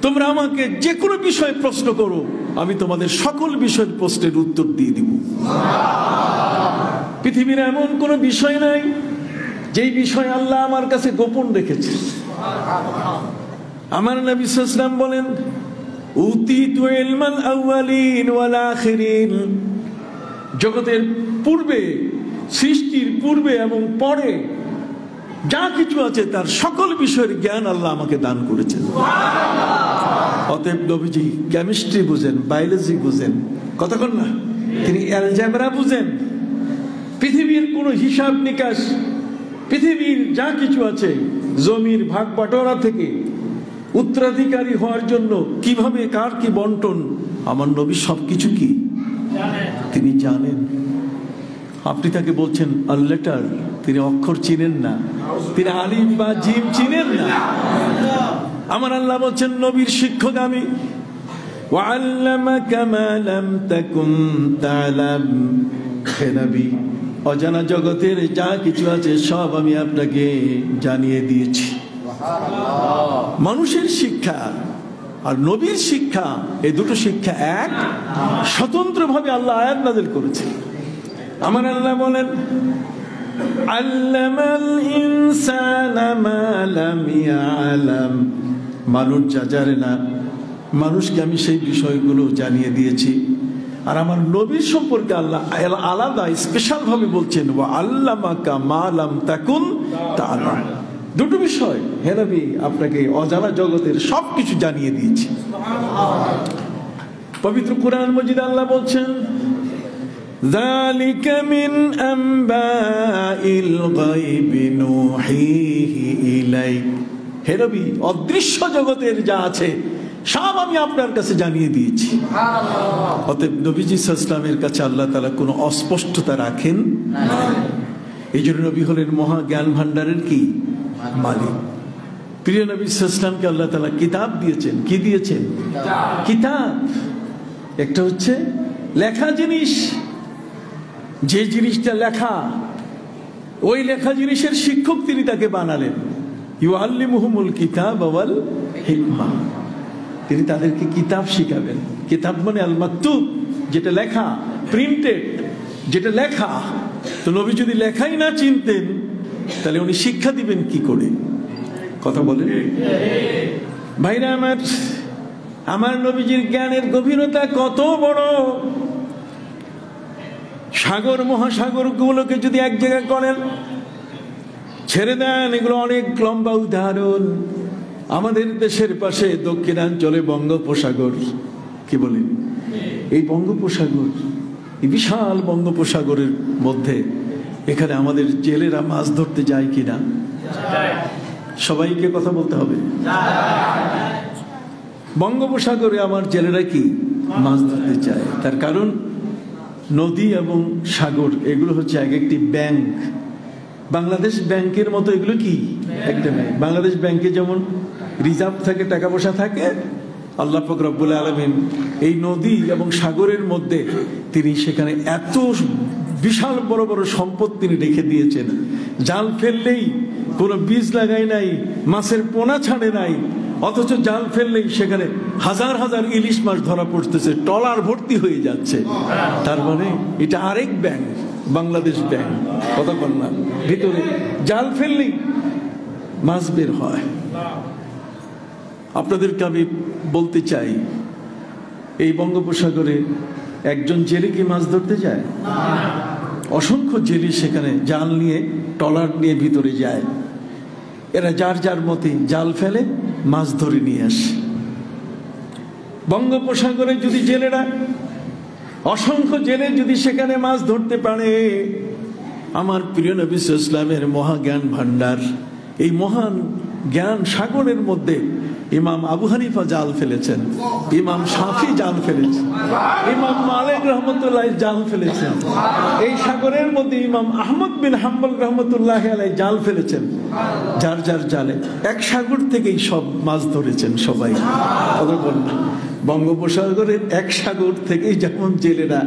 তোমরা আমাকে যে কোনো বিষয়ে প্রশ্ন করো, আমি তোমাদের সকল বিষয়ের প্রশ্নের উত্তর দিয়ে দিব। পৃথিবীর এমন কোনো বিষয় নাই যেই বিষয় আল্লাহ আমার কাছে গোপন রেখেছে। আমার নবী সাল্লাল্লাহু আলাইহি ওয়াসাল্লাম বলেন, উতিতু ইলমাল আউয়ালিন ওয়াল আখিরিন, জগতের পূর্বে, সৃষ্টির পূর্বে এবং পরে যা কিছু আছে তার সকল বিষয়ের জ্ঞান আল্লাহ আমাকে দান করেছেন। অতএব নবীজি কেমিস্ট্রি বুঝেন, বায়োলজি বুঝেন, কতক্ষণ না তিনি অ্যালজেব্রা বুঝেন, পৃথিবীর কোনো হিসাব নিকাশ, পৃথিবীর যা কিছু আছে, জমির ভাগ বাটোয়ারা থেকে উত্তরাধিকারী হওয়ার জন্য কিভাবে কার কি বন্টন, আমার নবী সবকিছু কি তিনি জানেন। আপনি তাকে বলছেন আল লেটার, তিনি অক্ষর চিনেন না, তিনি আলিফ বা জিম চিনেন না। আমার আল্লাহ বলছেন নবীর শিক্ষক আমি। ওয়াল্লামাকা মা লাম তাকুন তা'লাম, হে নবী অজানা জগতের যা কিছু আছে সব আমি আপনাকে জানিয়ে দিয়েছি। মানুষের শিক্ষা আর নবীর শিক্ষা, এই দুটো শিক্ষা এক, স্বতন্ত্রভাবে আল্লাহ আয়াত নাযিল করেছে। আমার আল্লাহ বলেন আল্লামাল ইনসানা মা লাম ইয়ালাম, মানুষ যা জানে না মানুষকে আমি সেই বিষয়গুলো জানিয়ে দিয়েছি। আর আমার নবীর সম্পর্কে আল্লাহ আলাদা স্পেশাল ভাবে বলছেন ওয়া আল্লামাকা মা লাম তাকুন তা'লাম। দুটো বিষয়, হে নবী আপনাকে অজানা জগতের সবকিছু জানিয়ে দিয়েছি। পবিত্র কুরআন মজিদ আল্লাহ বলছেন যালিকা মিন আম্বাইল গায়বি নুহিহি ইলাইক, হে নবী অদৃশ্য জগতের যা আছে সব আমি আপনার কাছে জানিয়ে দিয়েছি। অতএব নবীজি সাল্লাল্লাহু আলাইহি ওয়াসাল্লামের কাছে আল্লাহ তাআলা কোনো অস্পষ্টতা রাখেন না। এই জন্য নবী হলেন মহা জ্ঞান ভান্ডারের কি মালিক। প্রিয় নবী সাল্লাল্লাহু আলাইহি ওয়াসাল্লামকে আল্লাহ তাআলা কিতাব দিয়েছেন। কি দিয়েছেন? কিতাব। একটা হচ্ছে লেখা জিনিস, যে জিনিসটা লেখা ওই লেখা জিনিসের শিক্ষক তিনি তাকে বানালেন। ইউআল্লিমুহুমুল কিতাব ওয়াল হিকমা, তিনি তাদেরকে কিতাব শিখাবেন। কিতাব মানে আল মাকতুব, যেটা লেখা, প্রিন্টেড, যেটা লেখা। তো নবী যদি লেখাই না চিনতেন তাহলে উনি শিক্ষা দিবেন কি করে? কথা বলেন ভাইরা আমার। আমার নবীজির জ্ঞানের গভীরতা কত বড়! সাগর মহাসাগর গুলোকে যদি এক জায়গায় করেন, ছেড়ে দেন, এগুলো অনেক লম্বা উদাহরণ। আমাদের দেশের পাশে দক্ষিণাঞ্চলে বঙ্গোপসাগর, কি বলেন, এই বঙ্গোপসাগর, এই বিশাল বঙ্গোপসাগরের মধ্যে এখানে আমাদের জেলেরা মাছ ধরতে যায় কিনা? সবাইকে কথা বলতে হবে। বঙ্গোপসাগরে আমার জেলেরা কি মাছ ধরতে চায়? তার কারণ নদী এবং সাগর এগুলো হচ্ছে এক একটি ব্যাংক। বাংলাদেশ ব্যাংকের মতো এগুলো কি একটা ব্যাংক। বাংলাদেশ ব্যাংকে যেমন রিজার্ভ থাকে, টাকা পয়সা থাকে, আল্লাহ পাক রব্বুল আলামিন এই নদী এবং সাগরের মধ্যে তিনি সেখানে এত বিশাল বড় বড় সম্পদ তিনি রেখে দিয়েছেন। জাল ফেললেই কোনো বীজ লাগাই নাই, মাছের পোনা ছাড়ে নাই, অথচ জাল ফেললেই সেখানে হাজার হাজার ইলিশ মাছ ধরা পড়তেছে, ট্রলার ভর্তি হয়ে যাচ্ছে। তার মানে এটা আরেক ব্যাংক, বাংলাদেশ ব্যাংক। কথা বললাম, ভিতরে জাল ফেললেই মাছ বের হয়। আপনাদেরকে আমি বলতে চাই, এই বঙ্গোপসাগরে একজন জেলে কি মাছ ধরতে যায়? অসংখ্য জেলে সেখানে জাল নিয়ে, ট্রলার নিয়ে ভিতরে যায়। এরা যার যার মতে জাল ফেলে, মাছ ধরে নিয়ে আসে। বঙ্গোপসাগরে যদি জেলেরা, অসংখ্য জেলে যদি সেখানে মাছ ধরতে পারে, আমার প্রিয় নবী সাল্লাল্লাহু আলাইহি ওয়াসাল্লামের মহাজ্ঞান ভান্ডার, এই মহান জ্ঞান সাগরের মধ্যে ইমাম আবু হানিফা জাল ফেলেছেন, ইমাম শাফি জাল ফেলেছেন, ইমাম মালিক রহমতুল্লাহ জাল ফেলেছেন। এই সাগরের মধ্যে ইমাম আহমদ বিন হাম্বল রহমতুল্লাহ আলাইহি জাল ফেলেছেন। যার যার জালে এক সাগর থেকেই সব মাছ ধরেছেন সবাই। বঙ্গোপসাগরের এক সাগর থেকেই যেমন জেলেরা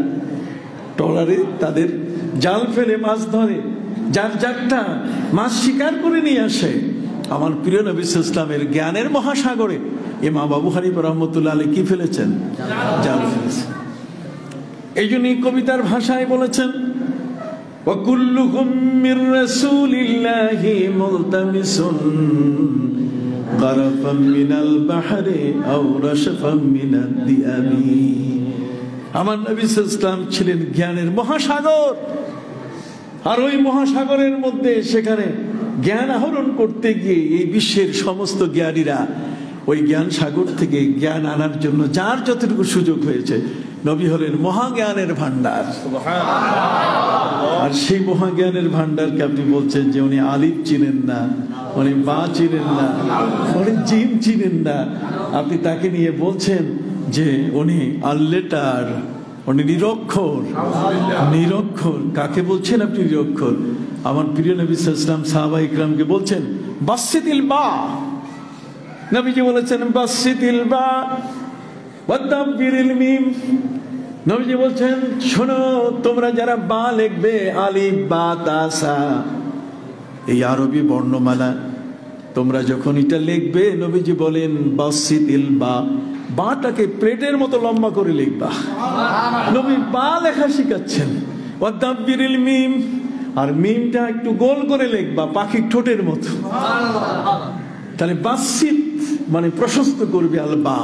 ট্রলারে তাদের জাল ফেলে মাছ ধরে, যার যারটা মাছ শিকার করে নিয়ে আসে। আমার প্রিয় নবী সাল্লাল্লাহু আলাইহি ওয়াসাল্লামের জ্ঞানের মহাসাগরে ইমাম আবু হানিফা রাহমাতুল্লাহ আলাইহি কি ফেলেছেন? জাল ফেলেছেন। এই জন্য কবিতার ভাষায় বলেছেন ওয়া কুল্লুকুম মির রাসূলিল্লাহি মুলতামিসুন গারাফাম মিনাল বাহরি আও রাশফাম মিনাদ দিয়ামি। আমার নবী সাল্লাল্লাহু আলাইহি ওয়াসাল্লাম ছিলেন জ্ঞানের মহাসাগর, আর ওই মহাসাগরের মধ্যে সেখানে জ্ঞান আহরণ করতে গিয়ে এই বিশ্বের সমস্ত জ্ঞানীরা ওই জ্ঞান সাগর থেকে জ্ঞান আনার জন্য যার যতটুকু সুযোগ হয়েছে, নবী হলেন মহাজ্ঞানের ভান্ডার। আর সেই মহাজ্ঞানের ভান্ডারকে আপনি বলছেন যে উনি আলিফ চিনেন না, উনি বা চিনেন না, উনি জিম চিনেন না। আপনি তাকে নিয়ে বলছেন যে উনি আনলেটার, উনি নিরক্ষর। নিরক্ষর কাকে বলছেন আপনি? নিরক্ষর আমার প্রিয় নবী সাল্লাল্লাহু আলাইহি ওয়াসাল্লাম সাহাবা ইকরামকে বলছেন বাসসিতিল বা, নবীজি বলেছেন বাসসিতিল বা ওয়াদাব্বিরিল মিম। নবীজি বলছেন শোনো, তোমরা যারা বা লিখবে, আলিফ বা তা সা, এই আরবি বর্ণমালা তোমরা যখন এটা লিখবে, নবীজি বলেন বাসসিতিল বা, বাটাকে প্লেটের মতো লম্বা করে লিখবা। নবী বা লেখা শিখাচ্ছেন। ওয়াদাব্বিরিল মিম, আর মিমটা একটু গোল করে লিখবা পাখির ঠোঁটের মতো। তাহলে বাসসিত মানে প্রশস্ত করবে আল বা।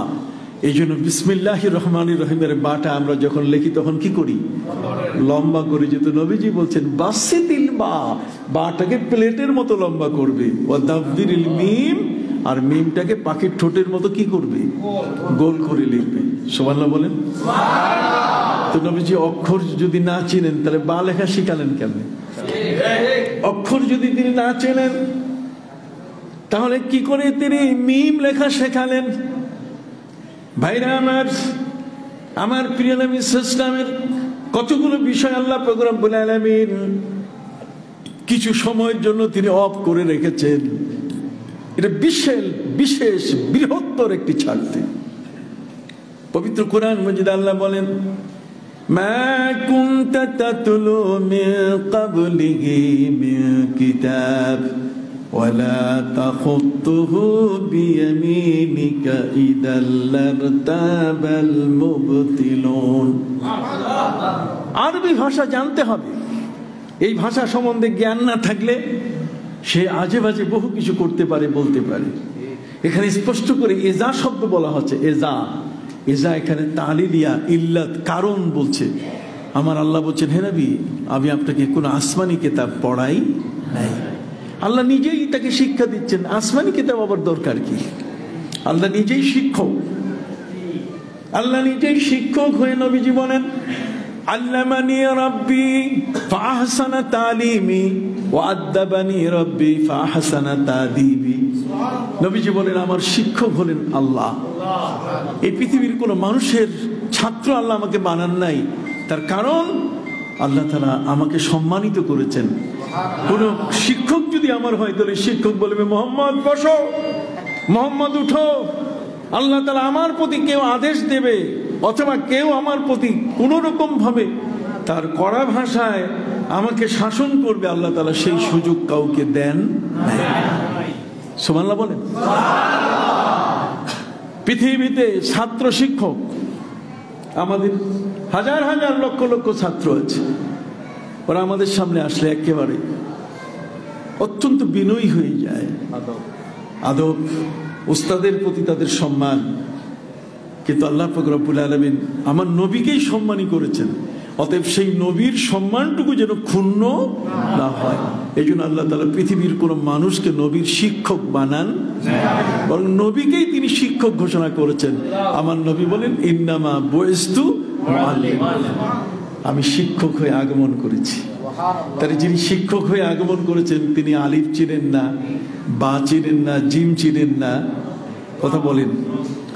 এই জন্য বিসমিল্লাহির রহমানির রহিমের বাটা আমরা যখন লিখি তখন কি করি? লম্বা করে। যেহেতু নবীজি বলছেন বাসসিতিল বা, বাটাকে প্লেটের মতো লম্বা করবে। ওয়াদাব্বিরিল মিম, আর মিমটাকে পাখির ঠোঁটের মতো কি করবে? গোল করে লিখবে। সুবহানাল্লাহ বলেন। তো নবীজি অক্ষর যদি না চিনেন তাহলে বা লেখা শিখালেন কেমনে? অক্ষর যদি তিনি না চেনেন তাহলে কি করে তিনি মিম লেখা শেখালেন? ভাইরা আমার প্রিয় নবী সাল্লাল্লাহু আলাইহি ওয়াসাল্লামের কতগুলো বিষয় আল্লাহ পাক রব্বুল আলামিন কিছু সময়ের জন্য তিনি অফ করে রেখেছেন। এটা বিশেষ বৃহত্তর একটি ছাড়তে। পবিত্র কোরআন মাজিদ আল্লাহ বলেন মা কুনতা তাতলু মিন ক্বাবলিহি মিন কিতাব ওয়ালা তাখুতুহু বিয়ামিনিকা ইদাল লারতাবাল মুবতিলুন। আরবি ভাষা জানতে হবে। এই ভাষা সম্বন্ধে জ্ঞান না থাকলে সে আজে বাজে বহু কিছু করতে পারে, বলতে পারে। এখানে স্পষ্ট করে এজা শব্দ বলা হচ্ছে। এজা এখানে তালিলিয়া ইল্লাত, কারণ বলছে। আমার আল্লাহ বলছেন হে নবী, আমি আপনাকে কোন আসমানি কিতাব পড়াই নাই। আল্লাহ নিজেই তাকে শিক্ষা দিচ্ছেন। আসমানি কিতাব আবার দরকার কি? আল্লাহ নিজেই শিক্ষক। আল্লাহ নিজেই শিক্ষক হয়ে নবীজি বলেন আল্লামানি রাব্বি ফাআহসানা তালিমি ওয়া আদ্দাবানি রাব্বি ফাআহসানা তাদিবি। নবীজি বলেন আমার শিক্ষক হলেন আল্লাহ। এই পৃথিবীর কোন মানুষের ছাত্র আল্লাহ আমাকে বানান নাই। তার কারণ আল্লাহ তাআলা আমাকে সম্মানিত করেছেন। কোন শিক্ষক যদি আমার হয় তাহলে শিক্ষক বলবে মোহাম্মদ বসো, মোহাম্মদ উঠো। আল্লাহ তাআলা আমার প্রতি কেউ আদেশ দেবে অথবা কেউ আমার প্রতি কোন রকম ভাবে তার কড়া ভাষায় আমাকে শাসন করবে, আল্লাহ তাআলা সেই সুযোগ কাউকে দেন না। সুবহানাল্লাহ বলেন। পৃথিবীতে ছাত্র শিক্ষক আমাদের হাজার হাজার লক্ষ লক্ষ ছাত্র আছে। ওরা আমাদের সামনে আসলে একেবারে অত্যন্ত বিনয়ী হয়ে যায়। আদব, উস্তাদের প্রতি তাদের সম্মান। কিন্তু আল্লাহ পাক রব্বুল আলামিন আমার নবীকেই সম্মানী করেছেন। অতএব সেই নবীর সম্মানটুকু যেন ক্ষুণ্ণ না হয়, এই জন্য আল্লাহ তাআলা পৃথিবীর কোন মানুষকে নবীর শিক্ষক বানান, বরং নবীকেই তিনি শিক্ষক ঘোষণা করেছেন। আমার নবী বলেন ইন্নামা বুইস্তু মুআল্লিমান, আমি শিক্ষক হয়ে আগমন করেছি। তাই যিনি শিক্ষক হয়ে আগমন করেছেন তিনি আলিফ চিনেন না, বা চিনেন না, জিম চিনেন না। কথা বলেন।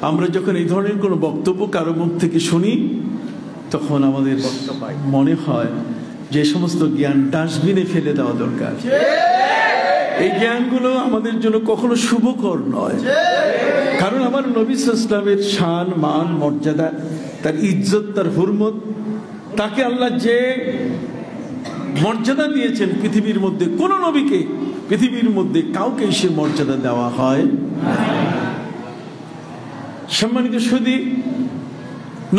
আমরা যখন এই ধরনের কোনো বক্তব্য কারো মুখ থেকে শুনি তখন আমাদের মনে হয় যে সমস্ত জ্ঞান ডাস্টবিনে ফেলে দেওয়া দরকার। এই জ্ঞানগুলো আমাদের জন্য কখনো শুভকর নয়। কারণ আমার নবী সাল্লাল্লাহু আলাইহি ওয়াসাল্লামের শান, মান, মর্যাদা, তার ইজ্জত, তার হুরমত, তাকে আল্লাহ যে মর্যাদা দিয়েছেন পৃথিবীর মধ্যে কোন নবীকে, পৃথিবীর মধ্যে কাউকে সে মর্যাদা দেওয়া হয়। সম্মানিত সুধী,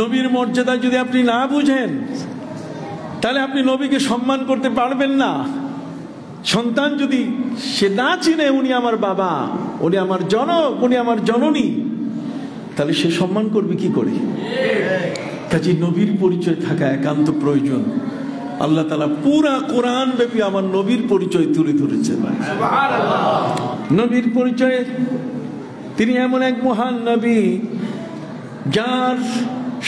নবীর মর্যাদা যদি আপনি না বুঝেন তাহলে আপনি নবীকে সম্মান করতে পারবেন না। সন্তান যদি সে না চিনে উনি আমার বাবা, উনি আমার জনক, উনি আমার জননী, তাহলে সে সম্মান করবে কি করে? কাজে নবীর পরিচয় থাকা একান্ত প্রয়োজন। আল্লাহ তাআলা পুরা কোরআন ব্যাপী আমার নবীর পরিচয় তুলে ধরেছেন। নবীর পরিচয় তিনি এমন এক মহান নবী যার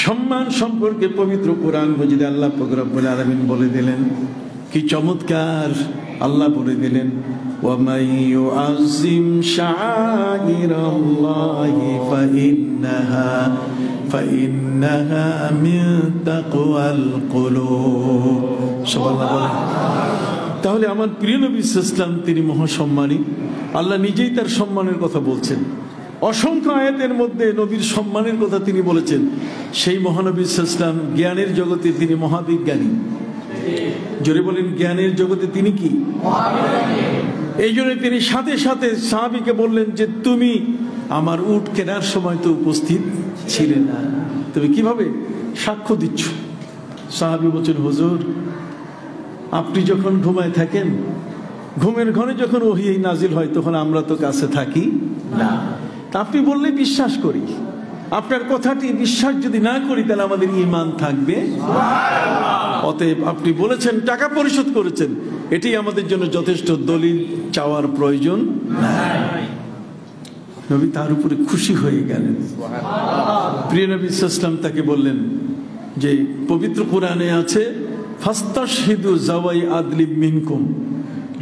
সম্মান সম্পর্কে পবিত্র কোরআন মাজিদে আল্লাহ পাক রব্বুল আলামিন বলে দিলেন। কি চমৎকার! আল্লাহ বলে দিলেন ওয়া মান ইউআযিম শাআইরাল্লাহি ফাইন্নাহা মিন তাকওয়াল কুলুব। সুবহানাল্লাহ। তাহলে আমার প্রিয় নবী সাল্লাল্লাহু আলাইহি ওয়াসাল্লাম তিনি মহাসম্মানী। আল্লাহ নিজেই তার সম্মানের কথা বলছেন, অসংখ্য আয়াতের মধ্যে নবীর সম্মানের কথা তিনি বলেছেন। সেই মহানবী সাল্লাল্লাহু আলাইহি ওয়াসাল্লাম জ্ঞানের জগতে তিনি মহাবিজ্ঞানী। জোরে বলেন, জ্ঞানের জগতে তিনি কি? এই জন্য তিনি সাথে সাথে সাহাবীকে বললেন যে তুমি আমার উট কেনার সময় তো উপস্থিত ছিলে না, তুমি কিভাবে সাক্ষ্য দিচ্ছ? সাহাবী বলছেন, হুজুর আপনি যখন ঘুমায় থাকেন, ঘুমের ঘরে যখন ওহী নাজিল হয় তখন আমরা তো কাছে থাকি না, আপনি বললে বিশ্বাস করি। আপনার কথাটি বিশ্বাস যদি না করি তাহলে আমাদের ঈমান থাকবে। অতএব আপনি বলেছেন, টাকা পরিশোধ করেছেন, এটি আমাদের জন্য যথেষ্ট, দলিল চাওয়ার প্রয়োজন নাই। নবী তার উপরে খুশি হয়ে গেলেন। প্রিয় নবী সাল্লাল্লাহু আলাইহি ওয়াসাল্লাম তাকে বললেন যে পবিত্র কোরআনে আছে, ফাস্তাশহিদু যাওয়াই আদলিম মিনকুম,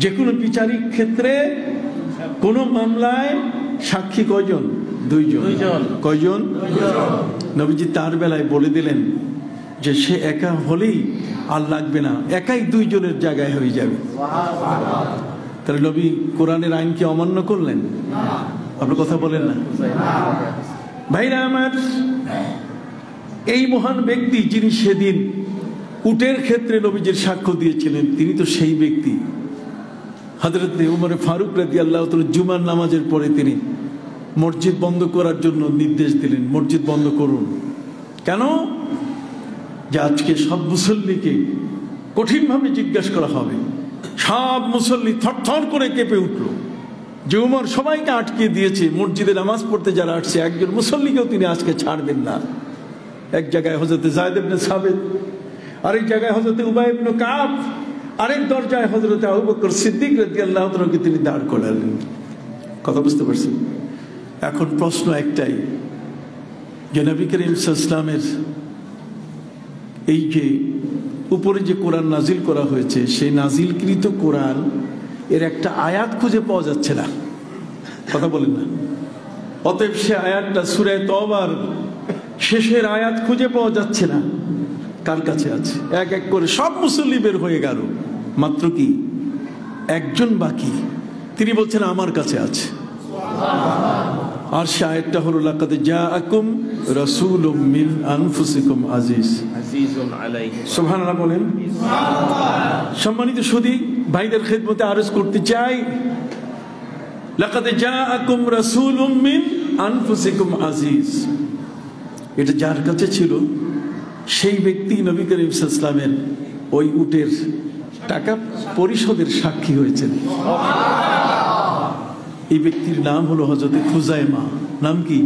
যে কোনো বিচারিক ক্ষেত্রে কোন মামলায় সাক্ষী কয়জন? দুইজন। কয়জন? নবীজি তার বেলায় বলে দিলেন যে সে একা হলেই আর লাগবে না, একাই দুইজনের জায়গায় হয়ে যাবে। তাহলে নবী কোরআনের আইনকে অমান্য করলেন? আপনি কথা বলেন না ভাইরা আমার। এই মহান ব্যক্তি যিনি সেদিন উটের ক্ষেত্রে নবীজির সাক্ষ্য দিয়েছিলেন, তিনি তো সেই ব্যক্তি। হযরত উমর ফারুক রাদিয়াল্লাহু তাআলা জুমার নামাজের পরে তিনি মসজিদ বন্ধ করার জন্য নির্দেশ দিলেন, মসজিদ বন্ধ করুন। কেন? যে আজকে সব মুসল্লিকে কঠিনভাবে জিজ্ঞাসা করা হবে। সব মুসল্লি থরথর করে কেঁপে উঠল যে উমর সবাইকে আটকে দিয়েছে, মসজিদে নামাজ পড়তে যারা আসছে একজন মুসল্লিকেও তিনি আজকে ছাড়বেন না। এক জায়গায় হযরত যায়েদ ইবনে সাবিত, আরেক জায়গায় হযরত উবাই ইবনে কাব, আরেক দরজায় হযরত আবু বকর সিদ্দিক রাদিয়াল্লাহু তাআলাকে তিনি দাঁড় করালেন। কথা বুঝতে পারছেন? এখন প্রশ্ন একটাই, যে নবী করিম সাল্লাল্লাহু আলাইহি ওয়াসাল্লামের এই যে উপরে যে কোরআন নাজিল করা হয়েছে, সেই নাজিলকৃত কোরআন এর একটা আয়াত খুঁজে পাওয়া যাচ্ছে না। কথা বলেন না? অতএব সে আয়াতটা সূরা তওবার শেষের আয়াত খুঁজে পাওয়া যাচ্ছে না। কার কাছে আছে? এক এক করে সব মুসল্লি বের হয়ে গেল, মাত্র কি একজন বাকি, তিনি বলছেন আমার কাছে আছে। আর সে আয়াতটা হলো, লাকাদ জাআকুম রাসূলুম মিন আনফুসিকুম আজিজুন আলাইহি। সুবহানাল্লাহ বলেন। সম্মানিত সুধী ভাইদের খেদমতে আরজ করতে চাই, লাকাদ জাআকুম রাসূলুম মিন আনফুসিকুম আজিজ। এটা যার কাছে ছিল সেই ব্যক্তি নবী করিম সাল্লাল্লাহু আলাইহি ওয়াসাল্লামের ওই উটের টাকা পরিশোধের সাক্ষী হয়েছেন। এই ব্যক্তির নাম হলো হযরত খুজাইমা। নাম কি?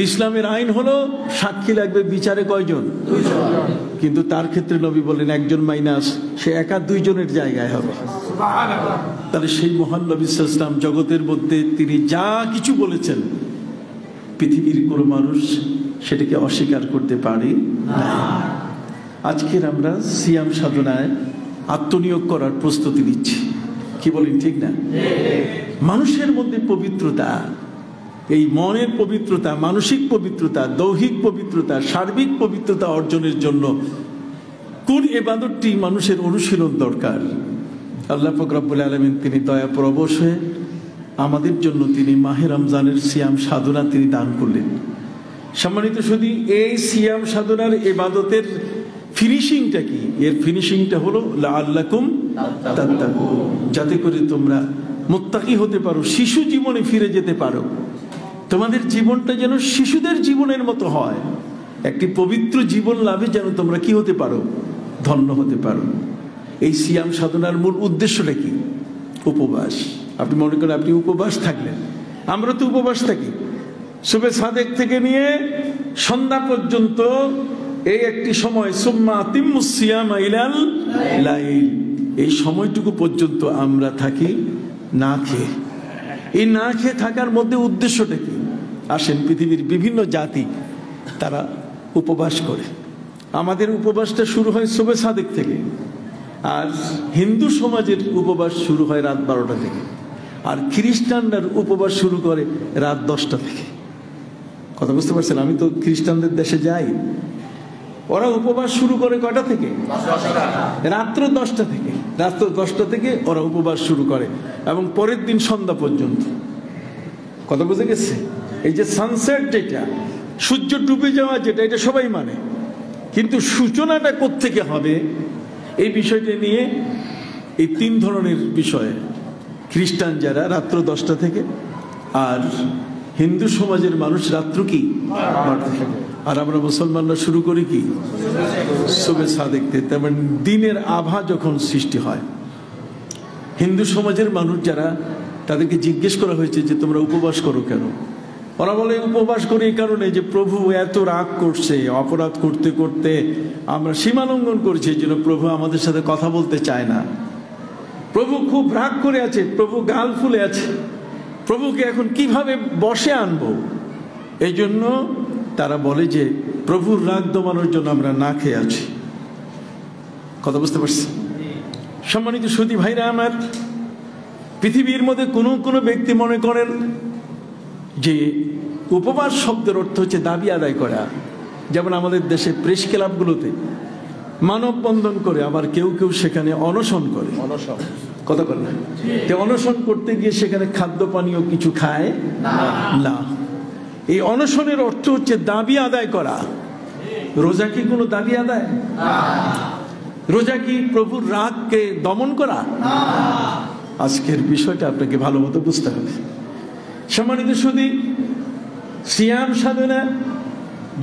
ইসলামের আইন হলো সাক্ষী লাগবে বিচারে কয়জন? দুইজন। কিন্তু তার ক্ষেত্রে নবী বলেন একজন মাইনাস, সে একা দুইজনের জায়গায় হবে। তাহলে সেই মহান নবী সাল্লাল্লাহু আলাইহি ওয়াসাল্লাম জগতের মধ্যে তিনি যা কিছু বলেছেন, পৃথিবীর কোনো মানুষ সেটাকে অস্বীকার করতে পারে না। আজকের আমরা সিয়াম সাধনায় আত্মনিয়োগ করার প্রস্তুতি নিচ্ছি, কি বলেন? ঠিক না? মানুষের মধ্যে পবিত্রতা, এই মনের পবিত্রতা, মানসিক পবিত্রতা, দৈহিক পবিত্রতা, সার্বিক পবিত্রতা অর্জনের জন্য কোন ইবাদতটি মানুষের অনুশীলন দরকার? আল্লাহ পাক রব্বুল আলামিন তিনি দয়াপ্রবশ হয়ে আমাদের জন্য তিনি মাহে রমজানের সিয়াম সাধনা তিনি দান করলেন। সম্মানিত শুধু এই সিয়াম সাধনার ইবাদতের ফিনিশিংটা কি? এর ফিনিশিংটা হলো লাআল্লাকুম তাত্তাকুন, যাতে করে তোমরা মুত্তাকি হতে পারো, শিশু জীবনে ফিরে যেতে পারো, তোমাদের জীবনটা যেন শিশুদের জীবনের মতো হয়, একটি পবিত্র জীবন লাভে যেন তোমরা কি হতে পারো? ধন্য হতে পারো। এই সিয়াম সাধনার মূল উদ্দেশ্যটা কি? উপবাস। আপনি মনে করেন আপনি উপবাস থাকলেন, আমরা তো উপবাস থাকি সুবে সাদেক থেকে নিয়ে সন্ধ্যা পর্যন্ত, এই একটি সময় সুম্মা আতিম্মুস সিয়ামা ইলাল লাইল, এই সময়টুকু পর্যন্ত আমরা থাকি না খেয়ে। এই না খেয়ে থাকার মধ্যে উদ্দেশ্যটা কি? আসেন, পৃথিবীর বিভিন্ন জাতি তারা উপবাস করে। আমাদের উপবাসটা শুরু হয় সুবে সাদেক থেকে, আর হিন্দু সমাজের উপবাস শুরু হয় রাত 12টা থেকে, আর খ্রিস্টানরা উপবাস শুরু করে রাত 10টা থেকে। কথা বুঝতে পারছেন? আমি তো খ্রিস্টানদের দেশে যাই, ওরা উপবাস শুরু করে কয়টা থেকে? রাত্র 10টা থেকে। রাত্র 10টা থেকে ওরা উপবাস শুরু করে এবং পরের দিন সন্ধ্যা পর্যন্ত। কথা বুঝে গেছে? এই যে সানসেট, যেটা সূর্য ডুবে যাওয়া, যেটা এটা সবাই মানে, কিন্তু সূচনাটা কোত্থেকে হবে এই বিষয়টা নিয়ে এই 3 ধরনের বিষয়ে খ্রিস্টান যারা রাত্র 10টা থেকে, আর হিন্দু সমাজের মানুষ রাত্র কি 12টা থেকে, আর আমরা মুসলমানরা শুরু করি কি সুবে সাদেকতে, তার মানে দিনের আভা যখন সৃষ্টি হয়। হিন্দু সমাজের মানুষ যারা, তাদেরকে জিজ্ঞেস করা হয়েছে যে তোমরা উপবাস করো কেন? ওরা বলে উপবাস করি এই কারণে যে প্রভু এত রাগ করছে, অপরাধ করতে করতে আমরা সীমা লঙ্ঘন করছি, এই জন্য প্রভু আমাদের সাথে কথা বলতে চায় না। প্রভু খুব রাগ করে আছে, প্রভু গাল ফুলে আছে, প্রভুকে এখন কিভাবে বশে আনবো? এই জন্য তারা বলে যে প্রভুর রাগ দমানোর জন্য আমরা না খেয়ে আছি। কথা বুঝতে পারছি? সম্মানিত সুধী ভাইরা আমার, পৃথিবীর মধ্যে কোনো ব্যক্তি মনে করেন যে উপবাস শব্দের অর্থ হচ্ছে দাবি আদায় করা। যেমন আমাদের দেশে প্রেস ক্লাবগুলোতে মানববন্ধন করে, আবার কেউ কেউ সেখানে অনশন করে। কথা বল না, অনশন করতে গিয়ে সেখানে খাদ্য পানীয় কিছু খায় না। এই অনশনের অর্থ হচ্ছে দাবি আদায় করা। রোজা কি কোনো দাবি আদায়? রোজা কি প্রভুর রাগকে দমন করা? আজকের বিষয়টা আপনাকে ভালো মতো বুঝতে হবে। সম্মানিত সুধী, সিয়াম সাধনা,